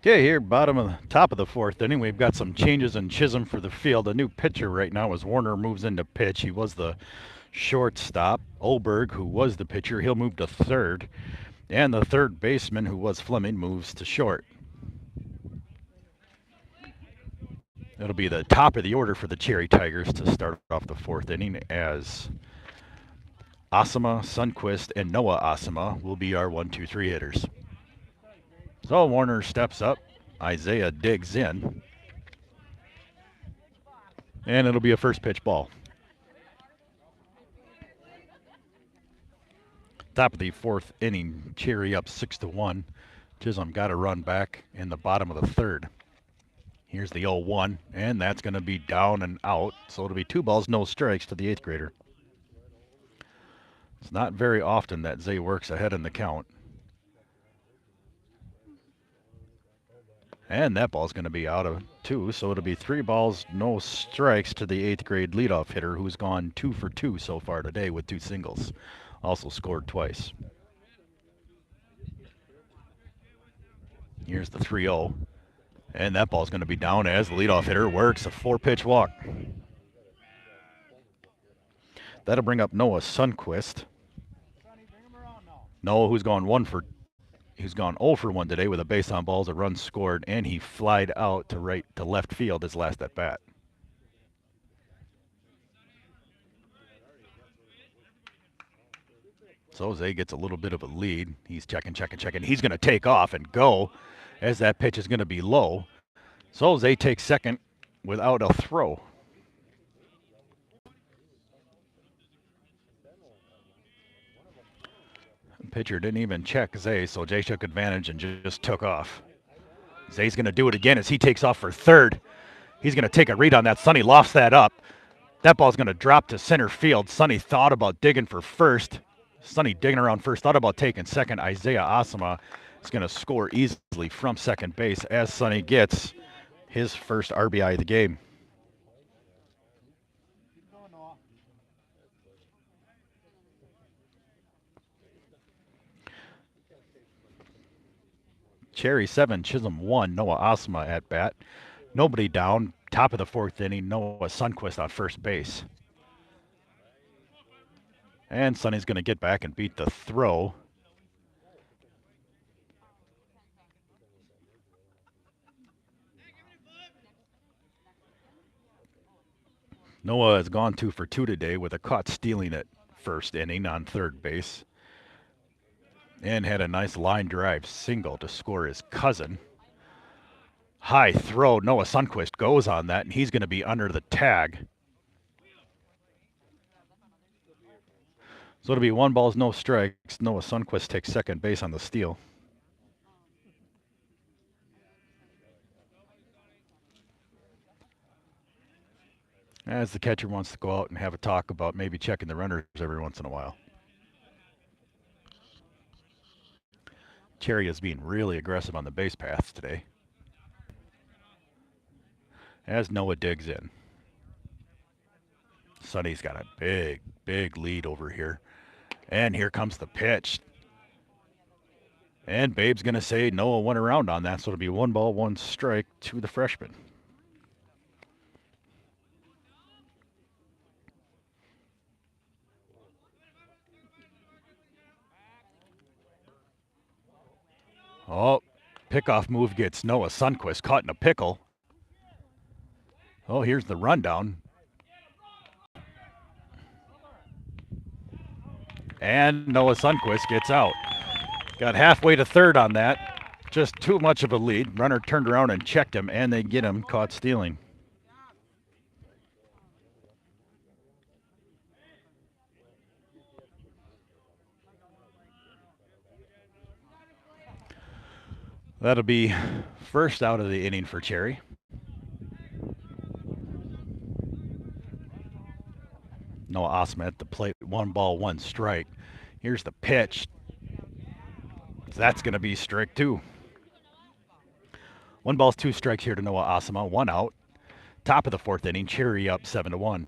Okay, here, top of the 4th inning, we've got some changes in Chisholm for the field. A new pitcher right now as Warner moves into pitch. He was the shortstop. Olberg, who was the pitcher, he'll move to 3rd. And the 3rd baseman, who was Fleming, moves to short. It'll be the top of the order for the Cherry Tigers to start off the 4th inning as Asama, Sundquist, and Noah Asama will be our 1-2-3 hitters. So Warner steps up. Isaiah digs in. And it'll be a first pitch ball. Top of the 4th inning, Cherry up 6-1. Chisholm got a run back in the bottom of the 3rd. Here's the 0-1, and that's going to be down and out. So it'll be 2 balls, no strikes to the 8th grader. It's not very often that Zay works ahead in the count. And that ball's going to be out of 2, so it'll be 3 balls, no strikes to the 8th grade leadoff hitter who's gone 2 for 2 so far today with 2 singles. Also scored twice. Here's the 3-0. And that ball's going to be down as the leadoff hitter works a 4-pitch walk. That'll bring up Noah Sundquist. Noah, who's gone 0 for 1 today with a base on balls, a run scored, and he flied out to left field his last at bat. So Zay gets a little bit of a lead. He's checking. He's going to take off and go. as that pitch is going to be low. So Zay takes second without a throw. Pitcher didn't even check Zay, so Jay took advantage and just took off. Zay's going to do it again as he takes off for third. He's going to take a read on that. Sonny lofts that up. That ball's going to drop to center field. Sonny thought about digging for first. Sonny digging around first, thought about taking second. Isaiah Asama is going to score easily from second base as Sonny gets his first RBI of the game. Cherry 7, Chisholm 1, Noah Asama at bat. Nobody down. Top of the fourth inning, Noah Sundquist on first base. And Sonny's going to get back and beat the throw. Noah has gone 2 for 2 today with a caught stealing at first inning on third base. And had a nice line drive single to score his cousin. High throw. Noah Sundquist goes on that, and he's going to be under the tag. So it'll be 1 ball, no strikes. Noah Sundquist takes second base on the steal. As the catcher wants to go out and have a talk about maybe checking the runners every once in a while. Cherry is being really aggressive on the base paths today. As Noah digs in. Sonny's got a big, big lead over here. And here comes the pitch. And Babe's going to say Noah went around on that, so it'll be 1 ball, 1 strike to the freshman. Oh, pickoff move gets Noah Sundquist caught in a pickle. Oh, here's the rundown. And Noah Sundquist gets out. Got halfway to third on that. Just too much of a lead. Runner turned around and checked him, and they get him caught stealing. That'll be first out of the inning for Cherry. Noah Asama at the plate. 1 ball, 1 strike. Here's the pitch. That's going to be strike 2. 1 ball, 2 strikes here to Noah Asama. 1 out. Top of the fourth inning. Cherry up 7-1.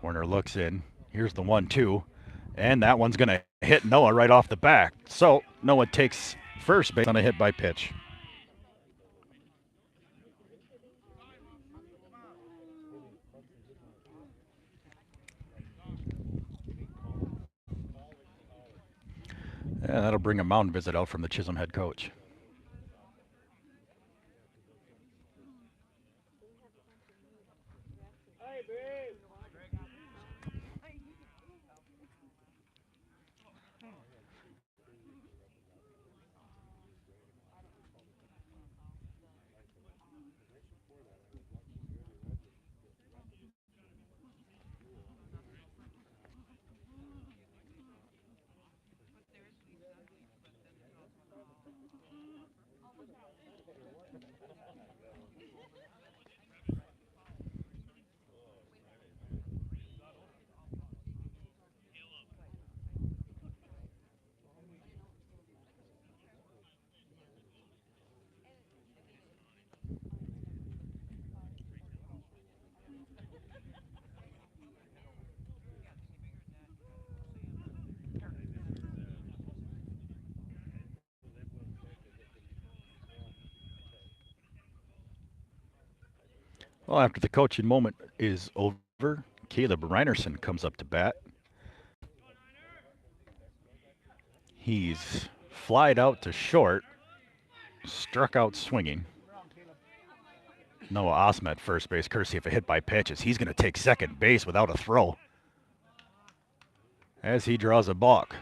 Warner looks in. Here's the 1-2. And that one's going to hit Noah right off the back. So Noah takes first base on a hit by pitch. Yeah, that'll bring a mound visit out from the Chisholm head coach. Well, after the coaching moment is over, Caleb Reinerson comes up to bat. He's flied out to short, struck out swinging. Noah Asama at first base, courtesy of a hit by pitches. He's going to take second base without a throw. as he draws a balk.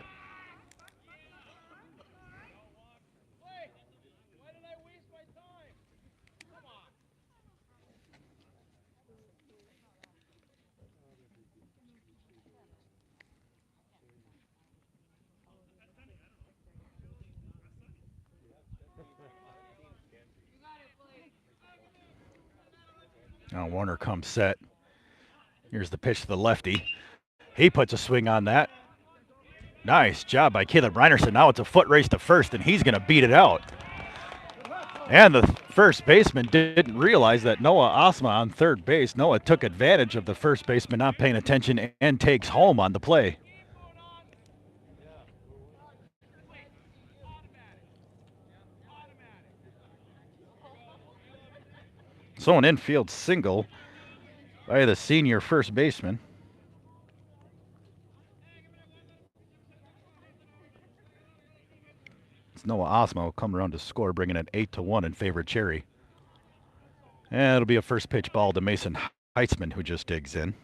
Now Warner comes set. Here's the pitch to the lefty. He puts a swing on that. Nice job by Caleb Reinerson. Now it's a foot race to first, and he's going to beat it out. And the first baseman didn't realize that Noah Osma on third base. Noah took advantage of the first baseman not paying attention and takes home on the play. So an infield single by the senior first baseman. It's Noah Osmo will come around to score, bringing it 8-1 in favor of Cherry. And it'll be a first pitch ball to Mason Heitzman, who just digs in.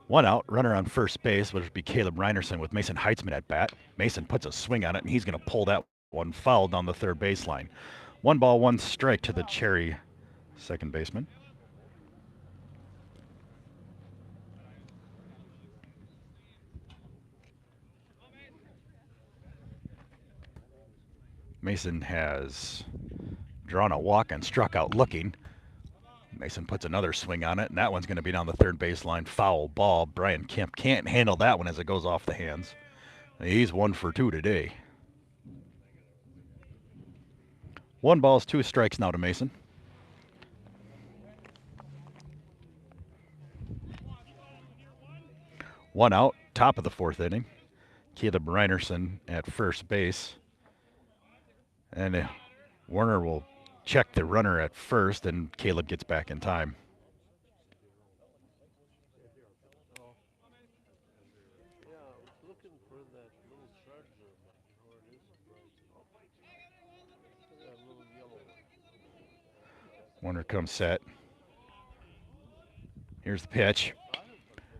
One out, runner on first base, which would be Caleb Reinerson with Mason Heitzman at bat. Mason puts a swing on it, and he's going to pull that one foul down the third baseline. 1-1 strike to the Cherry second baseman. Mason has drawn a walk and struck out looking. Mason puts another swing on it, and that one's going to be down the third baseline. Foul ball. Brian Kemp can't handle that one as it goes off the hands. He's 1 for 2 today. 1 ball, 2 strikes now to Mason. One out, top of the fourth inning. Caleb Reinerson at first base. And Warner will check the runner at first, and Caleb gets back in time. Warner comes set. Here's the pitch.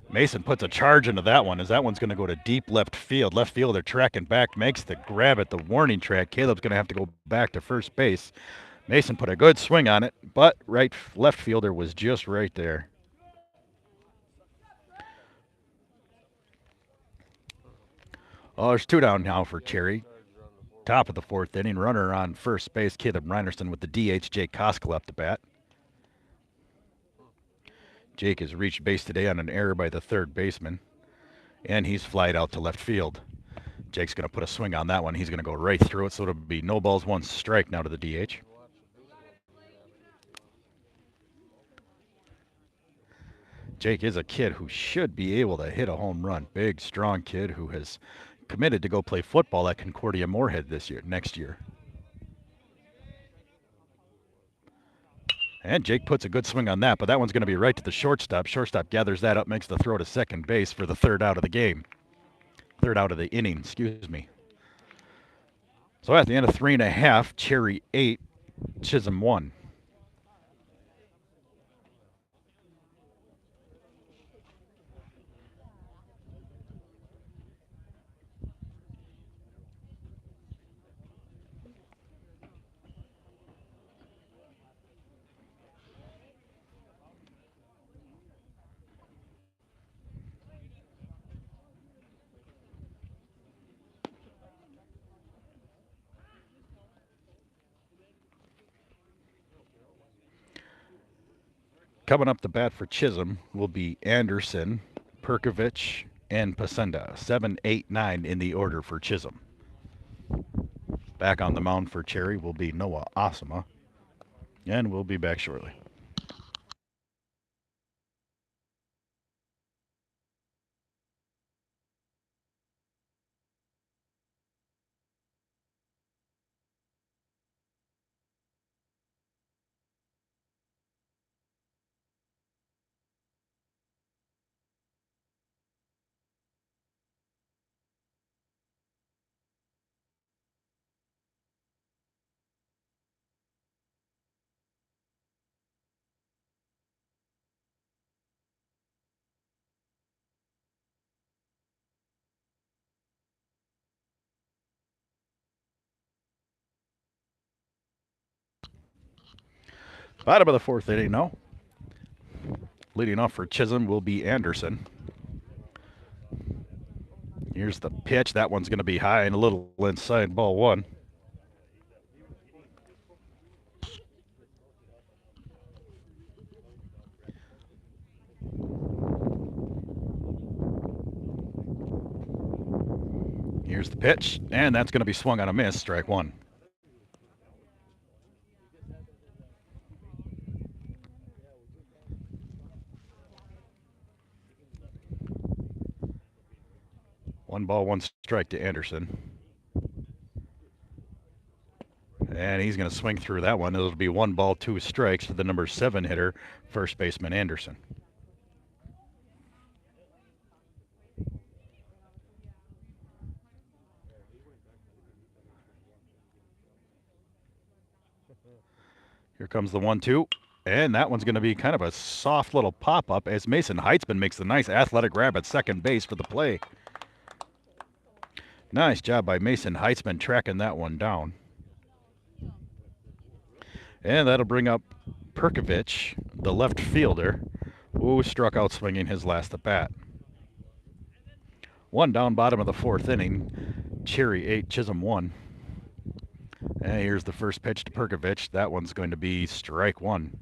Mason puts a charge into that one, as that one's going to go to deep left field. Left fielder tracking back, makes the grab at the warning track. Caleb's going to have to go back to first base. Mason put a good swing on it, but left fielder was just right there. Oh, there's 2 down now for Cherry. Top of the fourth inning, runner on first base, Caleb Reinerson with the DH, Jake Koskela up to bat. Jake has reached base today on an error by the third baseman, and he's flied out to left field. Jake's going to put a swing on that one. He's going to go right through it, so it'll be no balls, 1 strike now to the DH. Jake is a kid who should be able to hit a home run. Big, strong kid who has committed to go play football at Concordia Moorhead next year. And Jake puts a good swing on that, but that one's going to be right to the shortstop. Shortstop gathers that up, makes the throw to second base for the third out of the game. Third out of the inning, excuse me. So at the end of 3.5, Cherry 8, Chisholm 1. Coming up to bat for Chisholm will be Anderson, Perkovich, and Pasenda. 7, 8, 9 in the order for Chisholm. Back on the mound for Cherry will be Noah Osama, and we'll be back shortly. Bottom of the fourth inning now. Leading off for Chisholm will be Anderson. Here's the pitch. That one's going to be high and a little inside, ball one. Here's the pitch, and that's going to be swung on a miss, strike one. One ball, one strike to Anderson. And he's going to swing through that one. It'll be one ball, two strikes to the number 7 hitter, first baseman Anderson. Here comes the 1-2. And that one's going to be kind of a soft little pop-up as Mason Heitzman makes the nice athletic grab at second base for the play. Nice job by Mason Heitzman tracking that one down. And that'll bring up Perkovich, the left fielder, who struck out swinging his last at bat. One down, bottom of the fourth inning. Cherry 8, Chisholm 1. And here's the first pitch to Perkovich. That one's going to be strike one.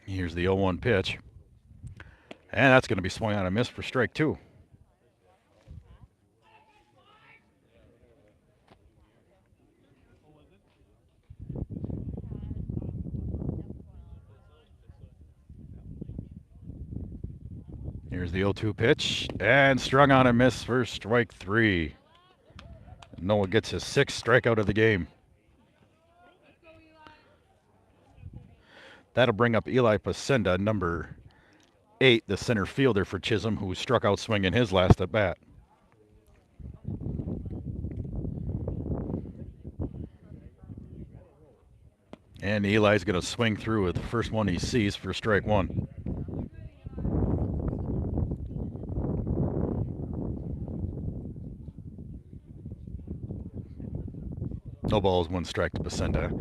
Here's the 0-1 pitch. And that's going to be swung on a miss for strike two. Here's the 0-2 pitch, and strung on a miss for strike three. Noah gets his 6th strikeout of the game. That'll bring up Eli Pasenda, number 8, the center fielder for Chisholm, who struck out swinging his last at bat. And Eli's going to swing through with the first one he sees for strike one. No balls, one strike to Pasenda.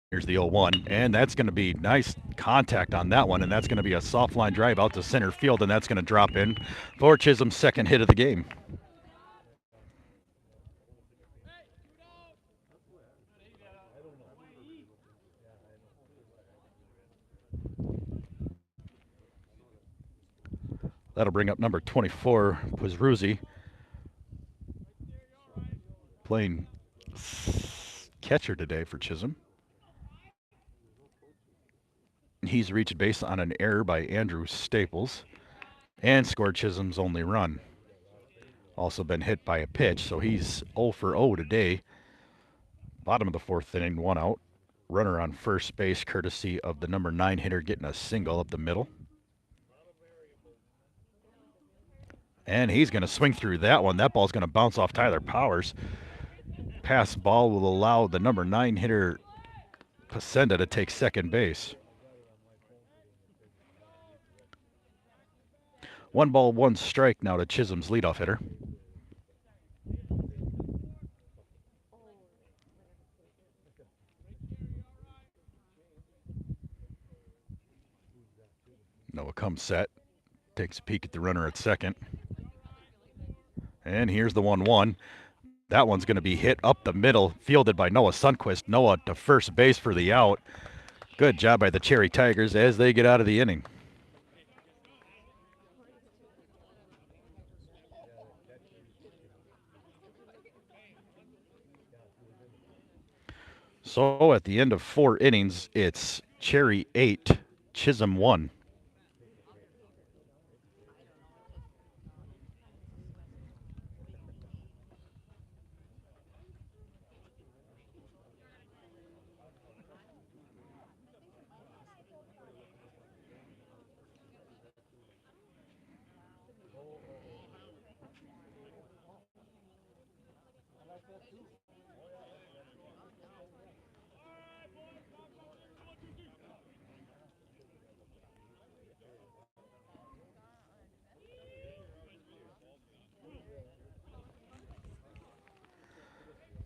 Here's the 0-1, and that's going to be nice contact on that one, and that's going to be a soft line drive out to center field, and that's going to drop in for Chisholm's 2nd hit of the game. That'll bring up number 24, Puzruzzi, playing catcher today for Chisholm. He's reached base on an error by Andrew Staples and scored Chisholm's only run. Also been hit by a pitch, so he's 0 for 0 today. Bottom of the fourth inning, 1 out. Runner on first base, courtesy of the number 9 hitter getting a single up the middle. And he's going to swing through that one. That ball's going to bounce off Tyler Powers. Pass ball will allow the number 9 hitter, Pasenda, to take second base. 1 ball, 1 strike now to Chisholm's leadoff hitter. Noah comes set, takes a peek at the runner at second. And here's the 1-1. That one's going to be hit up the middle, fielded by Noah Sundquist. Noah to first base for the out. Good job by the Cherry Tigers as they get out of the inning. So at the end of 4 innings, it's Cherry 8, Chisholm 1.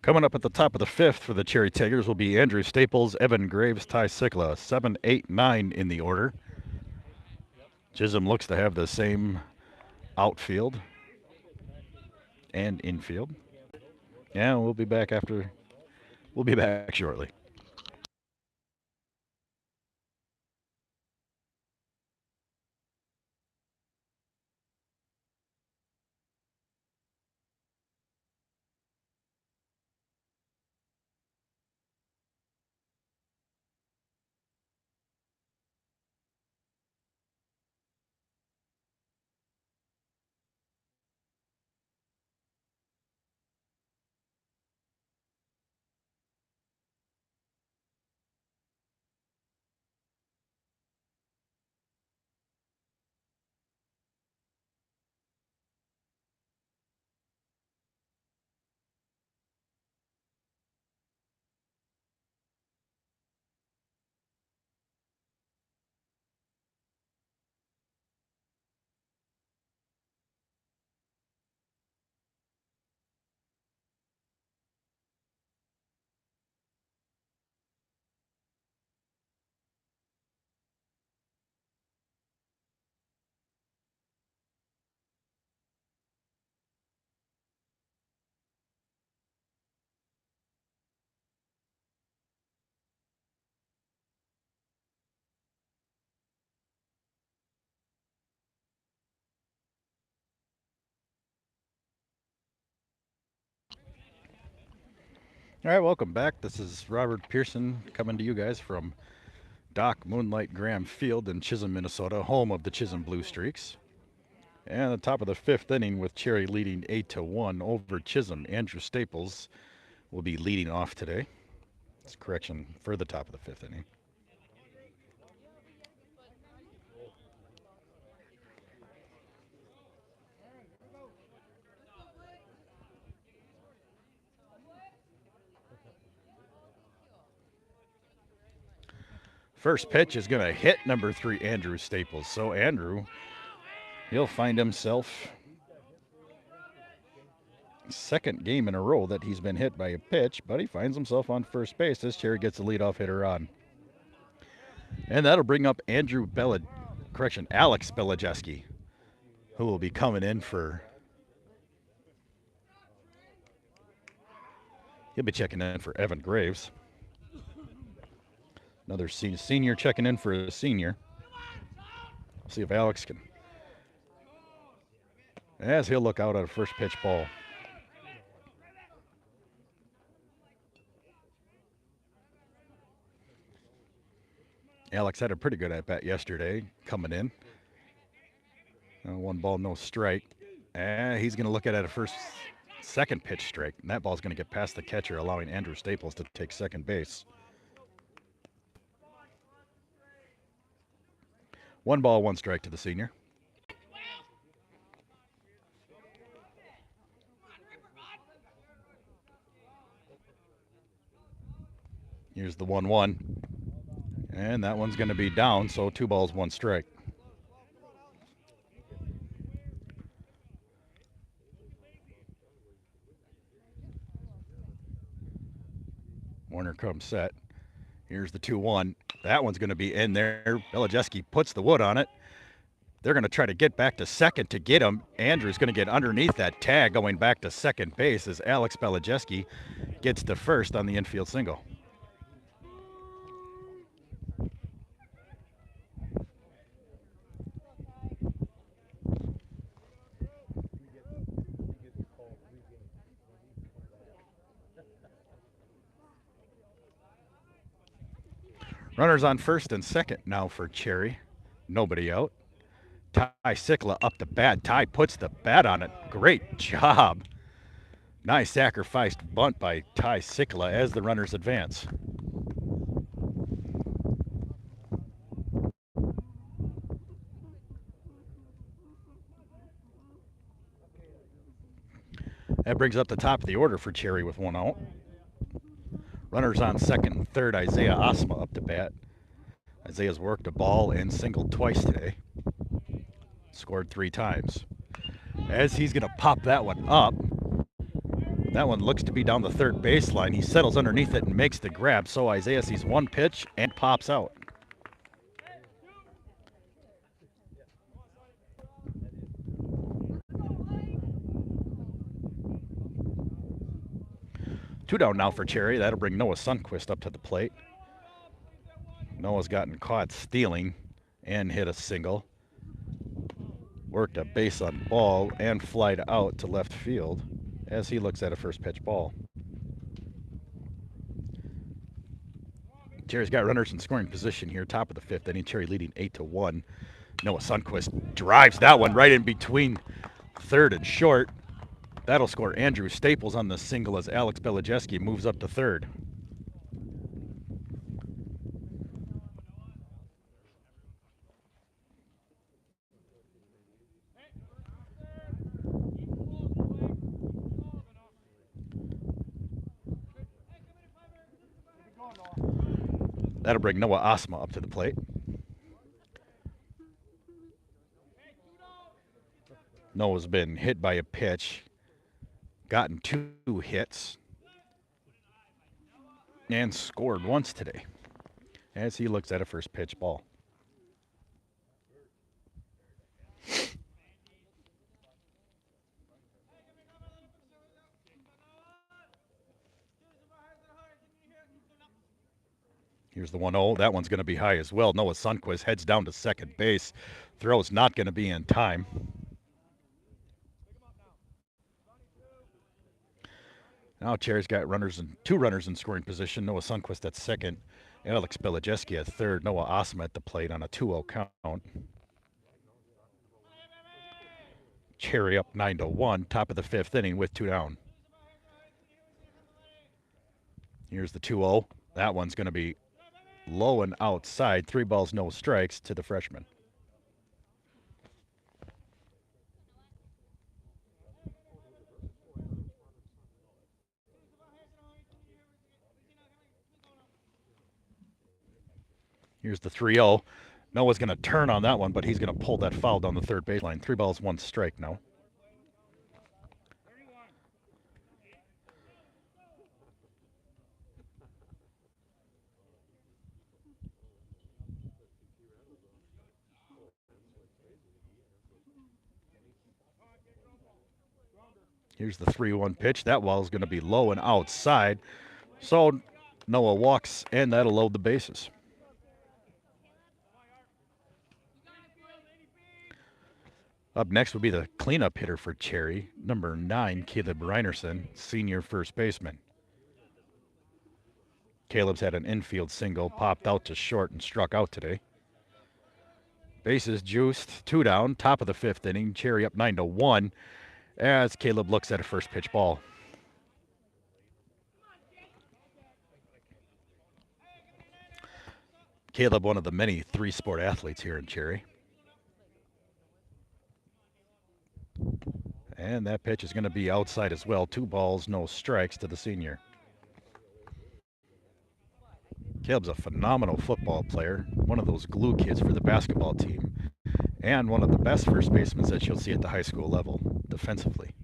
Coming up at the top of the fifth for the Cherry Tigers will be Andrew Staples, Evan Graves, Ty Sikla, 7, 8, 9 in the order. Chisholm looks to have the same outfield and infield. Yeah, we'll be back shortly. All right, welcome back. This is Robert Pearson coming to you guys from Doc Moonlight Graham Field in Chisholm, Minnesota, home of the Chisholm Bluestreaks. And the top of the fifth inning with Cherry leading 8-1 over Chisholm. Andrew Staples will be leading off today. That's a correction for the top of the fifth inning. First pitch is going to hit number 3, Andrew Staples. So Andrew, he'll find himself second game in a row that he's been hit by a pitch, but he finds himself on first base as Cherry gets the leadoff hitter on. And that'll bring up Alex Belajeski, who will be coming in for. He'll be checking in for Evan Graves. Another senior checking in for a senior. See if Alex can. As he'll look out at a first pitch ball. Alex had a pretty good at bat yesterday coming in. 1 ball, no strike. He's going to look at it at second pitch strike. And that ball's going to get past the catcher, allowing Andrew Staples to take second base. 1 ball, 1 strike to the senior. Here's the 1-1. And that one's going to be down, so 2 balls, 1 strike. Warner comes set. Here's the 2-1. That one's going to be in there. Belajeski puts the wood on it. They're going to try to get back to second to get him. Andrew's going to get underneath that tag going back to second base as Alex Belajeski gets to first on the infield single. Runners on first and second now for Cherry. Nobody out. Ty Sikla up the bat. Ty puts the bat on it. Great job. Nice sacrificed bunt by Ty Sikla as the runners advance. That brings up the top of the order for Cherry with 1 out. Runners on second and third. Isaiah Osma up to bat. Isaiah's worked a ball and singled twice today. Scored 3 times. As he's going to pop that one up. That one looks to be down the third baseline. He settles underneath it and makes the grab. So Isaiah sees one pitch and pops out. Two down now for Cherry. That'll bring Noah Sundquist up to the plate. Noah's gotten caught stealing and hit a single. Worked a base on ball and flied out to left field as he looks at a first pitch ball. Cherry's got runners in scoring position here, top of the fifth inning. Cherry leading 8-1. Noah Sundquist drives that one right in between third and short. That'll score Andrew Staples on the single as Alex Belijeski moves up to third. That'll bring Noah Asma up to the plate. Noah's been hit by a pitch, gotten 2 hits, and scored once today as he looks at a first pitch ball. Here's the 1-0. That one's going to be high as well. Noah Sundquist heads down to second base. Throw's not going to be in time. Now Cherry's got two runners in scoring position. Noah Sundquist at second. Alex Belijeski at third. Noah Asma at the plate on a 2-0 count. Cherry up 9-1. Top of the fifth inning with 2 down. Here's the 2-0. That one's going to be low and outside. 3 balls, no strikes to the freshman. Here's the 3-0. Noah's going to turn on that one, but he's going to pull that foul down the third baseline. 3 balls, 1 strike now. Here's the 3-1 pitch. That ball is going to be low and outside. So Noah walks, and that'll load the bases. Up next would be the cleanup hitter for Cherry, number 9, Caleb Reinerson, senior first baseman. Caleb's had an infield single, popped out to short and struck out today. Bases juiced, 2 down, top of the fifth inning. Cherry up 9-1 as Caleb looks at a first pitch ball. Caleb, one of the many 3-sport athletes here in Cherry. And that pitch is going to be outside as well. 2 balls, no strikes to the senior. Caleb's a phenomenal football player, one of those glue kids for the basketball team, and one of the best first basemen that you'll see at the high school level defensively.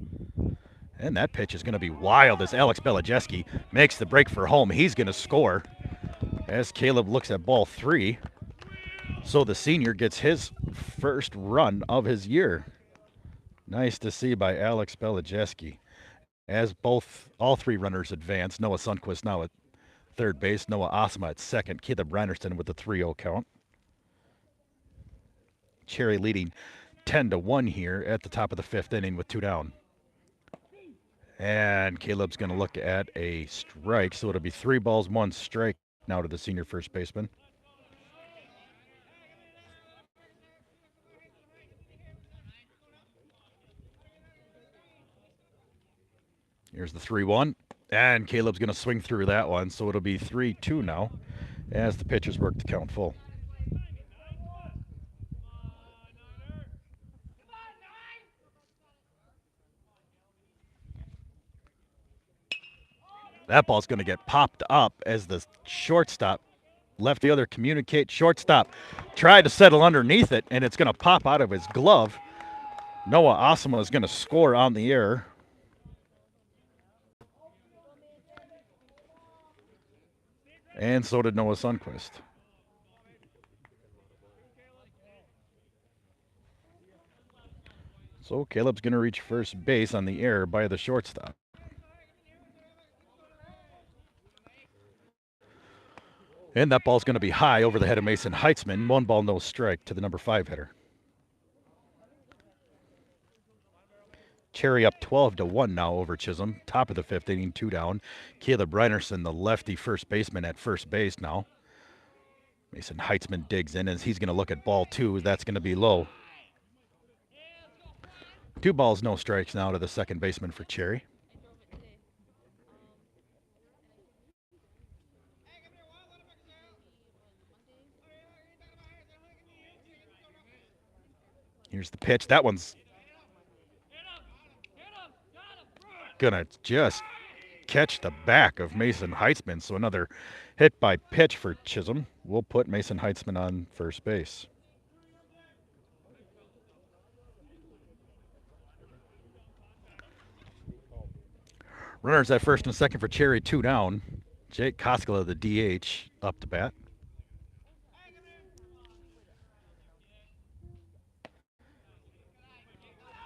And that pitch is going to be wild as Alex Belijeski makes the break for home. He's going to score as Caleb looks at ball 3. So the senior gets his first run of his year. Nice to see by Alex Belijeski as all 3 runners advance. Noah Sundquist now at third base. Noah Asma at second. Caleb Reinerson with the 3-0 count. Cherry leading 10-1 here at the top of the fifth inning with 2 down. And Caleb's going to look at a strike, so it'll be 3 balls, 1 strike now to the senior first baseman. Here's the 3-1, and Caleb's going to swing through that one, so it'll be 3-2 now as the pitchers work to count full. That ball's going to get popped up as the shortstop left the other communicate. Shortstop tried to settle underneath it, and it's going to pop out of his glove. Noah Asma is going to score on the air. And so did Noah Sundquist. So Caleb's going to reach first base on the air by the shortstop. And that ball's going to be high over the head of Mason Heitzman. 1 ball, no strike to the number 5 hitter. Cherry up 12-1 now over Chisholm. Top of the 5th inning, 2 down. Caleb Reinerson, the lefty first baseman, at first base now. Mason Heitzman digs in as he's going to look at ball 2. That's going to be low. 2 balls, no strikes now to the second baseman for Cherry. Here's the pitch. That one's gonna just catch the back of Mason Heitzman. So another hit by pitch for Chisholm. We'll put Mason Heitzman on first base. Runners at first and second for Cherry, 2 down. Jake Koskela, the DH, up to bat.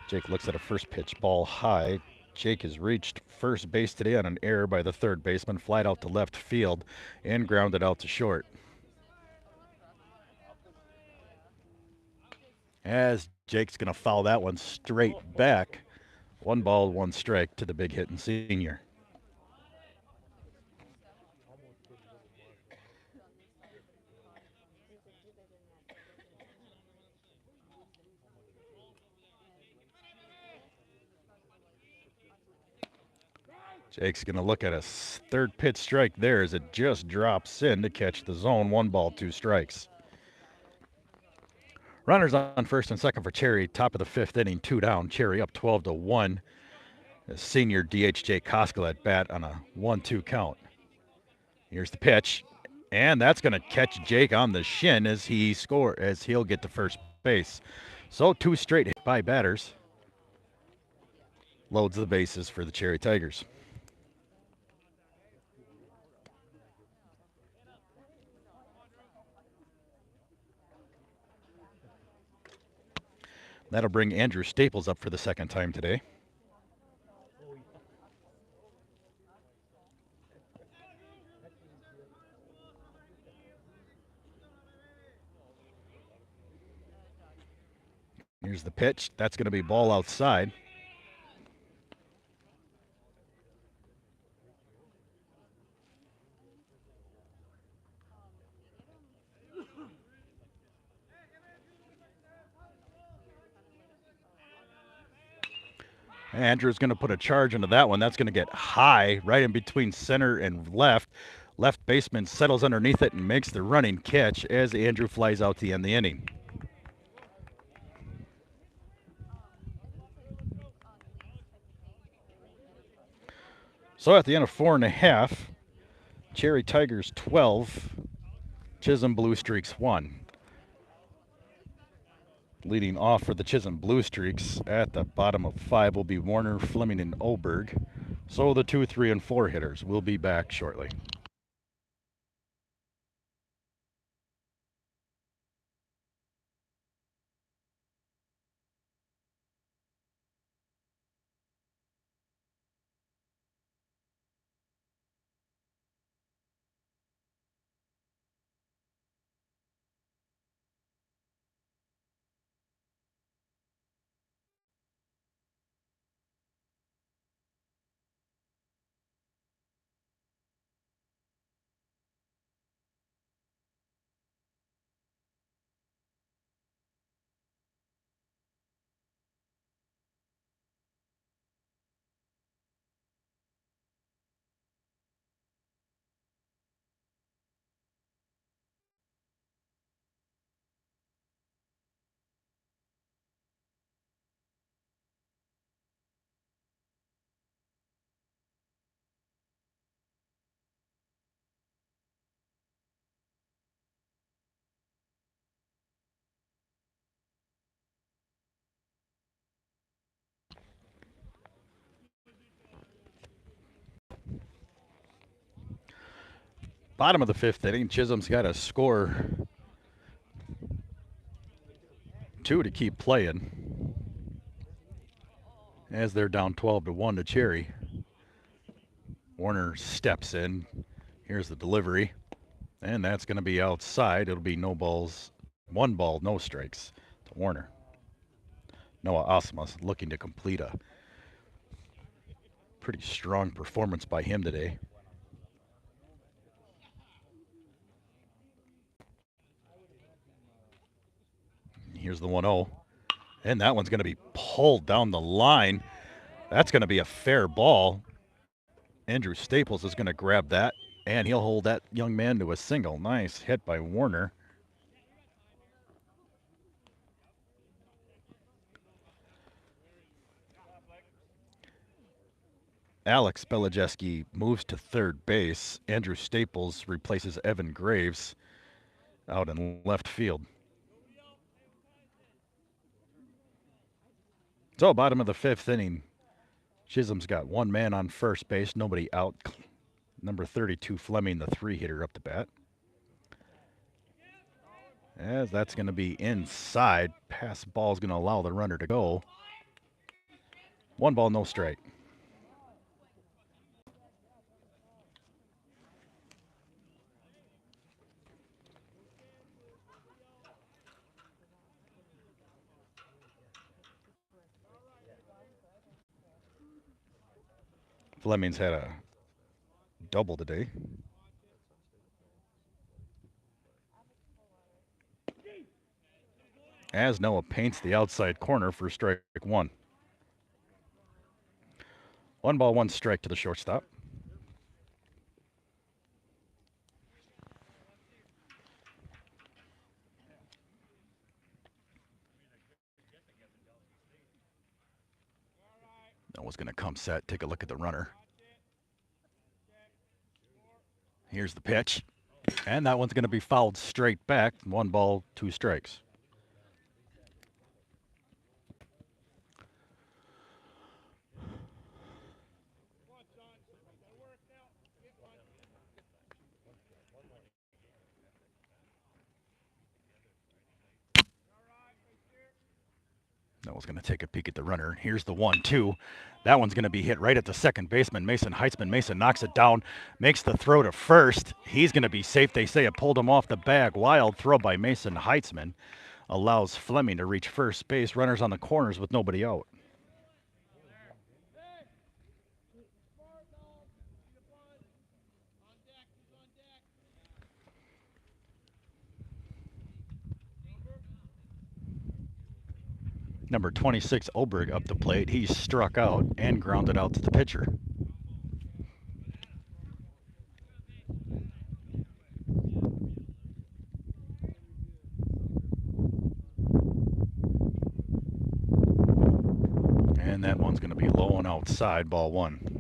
Jake looks at a first pitch ball high. Jake has reached first base today on an error by the third baseman, flied out to left field, and grounded out to short. As Jake's going to foul that one straight back. 1 ball, 1 strike to the big hitting senior. Jake's going to look at a third pitch strike there as it just drops in to catch the zone. 1 ball, 2 strikes. Runners on first and second for Cherry. Top of the 5th inning, 2 down. Cherry up 12-1. Senior DH Jake Koskela at bat on a 1-2 count. Here's the pitch, and that's going to catch Jake on the shin as he'll get to first base. So 2 straight hit by batters. Loads the bases for the Cherry Tigers. That'll bring Andrew Staples up for the second time today. Here's the pitch. That's going to be ball outside. Andrew's going to put a charge into that one. That's going to get high right in between center and left. Left baseman settles underneath it and makes the running catch as Andrew flies out to end the inning. So at the end of 4.5, Cherry Tigers 12, Chisholm Bluestreaks 1. Leading off for the Chisholm Bluestreaks at the bottom of 5 will be Warner, Fleming, and Oberg. So the 2, 3, and 4 hitters will be back shortly. Bottom of the fifth inning, Chisholm's got to score 2 to keep playing as they're down 12-1 to Cherry. Warner steps in. Here's the delivery, and that's going to be outside. It'll be no balls, 1 ball, no strikes to Warner. Noah Osmus looking to complete a pretty strong performance by him today. Here's the 1-0, and that one's going to be pulled down the line. That's going to be a fair ball. Andrew Staples is going to grab that, and he'll hold that young man to a single. Nice hit by Warner. Alex Belijeski moves to third base. Andrew Staples replaces Evan Graves out in left field. So, bottom of the fifth inning, Chisholm's got 1 man on first base, nobody out. Number 32, Fleming, the 3-hitter, up to bat. As that's going to be inside. Pass ball is going to allow the runner to go. 1 ball, no strike. Fleming's had a double today. As Noah paints the outside corner for strike 1. 1 ball, 1 strike to the shortstop. Noah's going to come set, take a look at the runner. Here's the pitch. And that one's going to be fouled straight back. 1 ball, 2 strikes. Noah's going to take a peek at the runner. Here's the 1-2. That one's going to be hit right at the second baseman, Mason Heitzman. Mason knocks it down, makes the throw to first. He's going to be safe. They say it pulled him off the bag. Wild throw by Mason Heitzman allows Fleming to reach first base. Runners on the corners with nobody out. Number 26, Oberg, up the plate. He's struck out and grounded out to the pitcher. And that one's going to be low and outside, ball 1.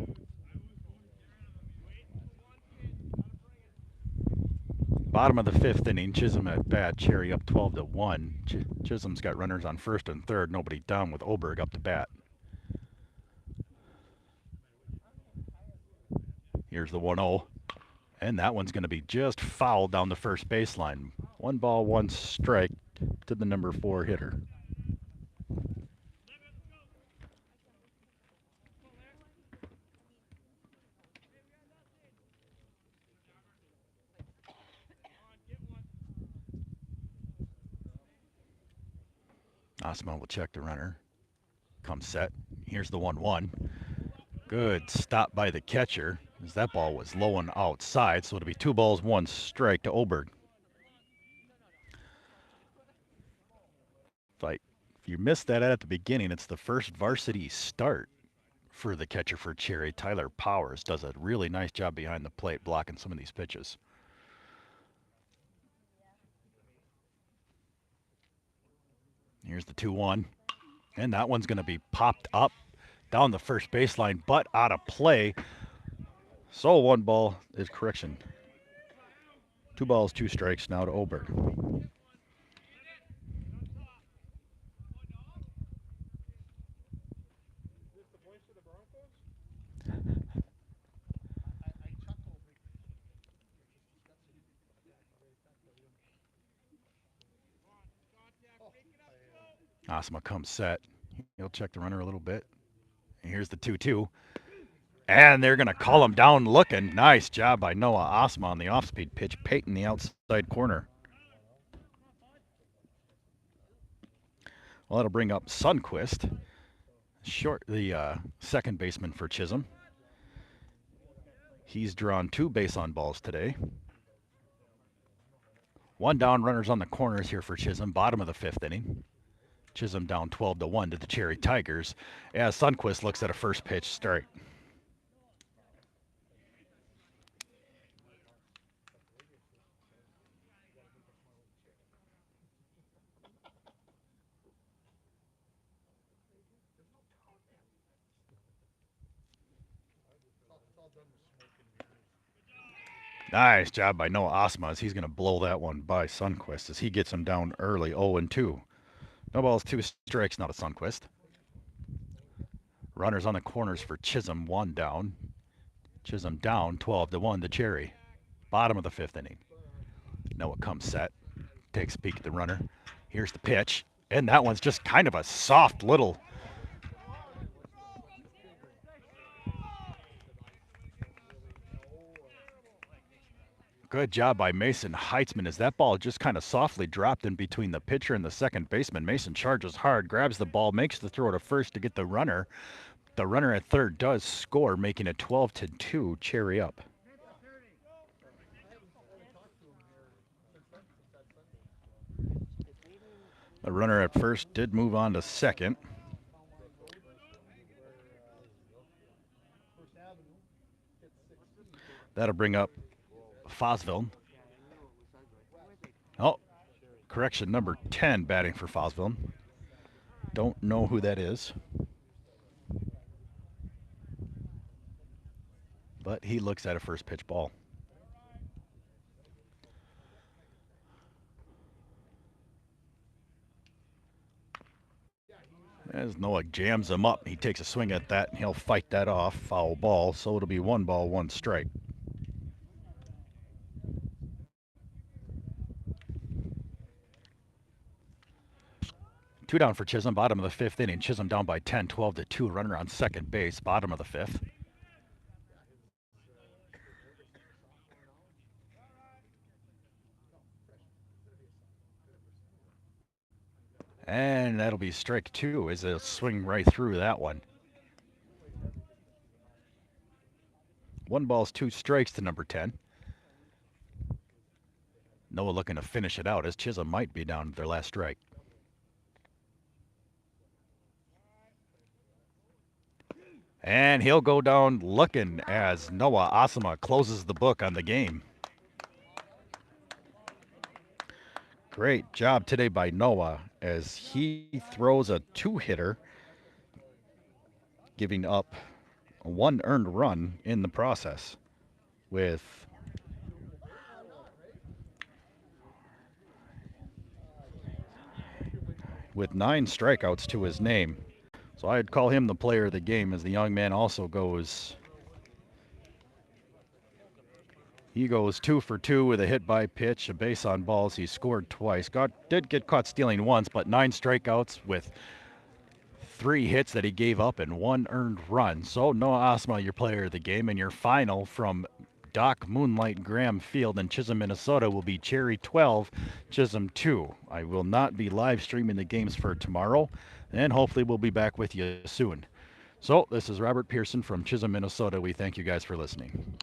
Bottom of the fifth inning, Chisholm at bat, Cherry up 12-1. Chisholm's got runners on first and third, nobody down with Oberg up to bat. Here's the 1-0, and that one's going to be just fouled down the first baseline. 1 ball, 1 strike to the number 4 hitter. Osman will check the runner. Comes set. Here's the 1-1. Good stop by the catcher, as that ball was low and outside, so it'll be 2 balls, 1 strike to Oberg. If you missed that at the beginning, it's the first varsity start for the catcher for Cherry. Tyler Powers does a really nice job behind the plate blocking some of these pitches. Here's the 2-1, and that one's going to be popped up down the first baseline, but out of play. So 1 ball is correction. 2 balls, 2 strikes now to Oberg. Asma comes set. He'll check the runner a little bit. And here's the 2-2. And they're going to call him down looking. Nice job by Noah Asma on the off-speed pitch, Peyton the outside corner. Well, that'll bring up Sundquist, the second baseman for Chisholm. He's drawn 2 base on balls today. 1 down, runners on the corners here for Chisholm, bottom of the 5th inning. Chisholm down 12-1 to the Cherry Tigers as Sundquist looks at a first pitch strike. Nice job by Noah Asma as he's going to blow that one by Sundquist as he gets him down early, 0-2. No balls, 2 strikes, not a Sundquist. Runners on the corners for Chisholm, 1 down. Chisholm down 12-1 to Cherry. Bottom of the 5th inning. Noah comes set, takes a peek at the runner. Here's the pitch, and that one's just kind of a soft little. Good job by Mason Heitzman as that ball just kind of softly dropped in between the pitcher and the second baseman. Mason charges hard, grabs the ball, makes the throw to first to get the runner. The runner at third does score, making it 12-2, Cherry up. The runner at first did move on to second. That'll bring up Fosville. Oh, correction, number 10 batting for Fosville. Don't know who that is. But he looks at a first pitch ball. As Noah jams him up, he takes a swing at that and he'll fight that off. Foul ball, so it'll be 1 ball, 1 strike. Two down for Chisholm, bottom of the 5th inning. Chisholm down by 10, 12-2. Runner on second base, bottom of the 5th. And that'll be strike 2 as they'll swing right through that one. 1 ball's 2 strikes to number 10. Noah looking to finish it out as Chisholm might be down to their last strike. And he'll go down looking as Noah Asma closes the book on the game. Great job today by Noah as he throws a 2-hitter, giving up 1 earned run in the process with with 9 strikeouts to his name. So I'd call him the player of the game as the young man also goes. He goes 2 for 2 with a hit by pitch, a base on balls. He scored twice. Did get caught stealing once, but 9 strikeouts with 3 hits that he gave up and 1 earned run. So Noah Asma, your player of the game, and your final from Doc Moonlight Graham Field in Chisholm, Minnesota will be Cherry 12, Chisholm 2. I will not be live streaming the games for tomorrow, and hopefully we'll be back with you soon. So this is Robert Pearson from Chisholm, Minnesota. We thank you guys for listening.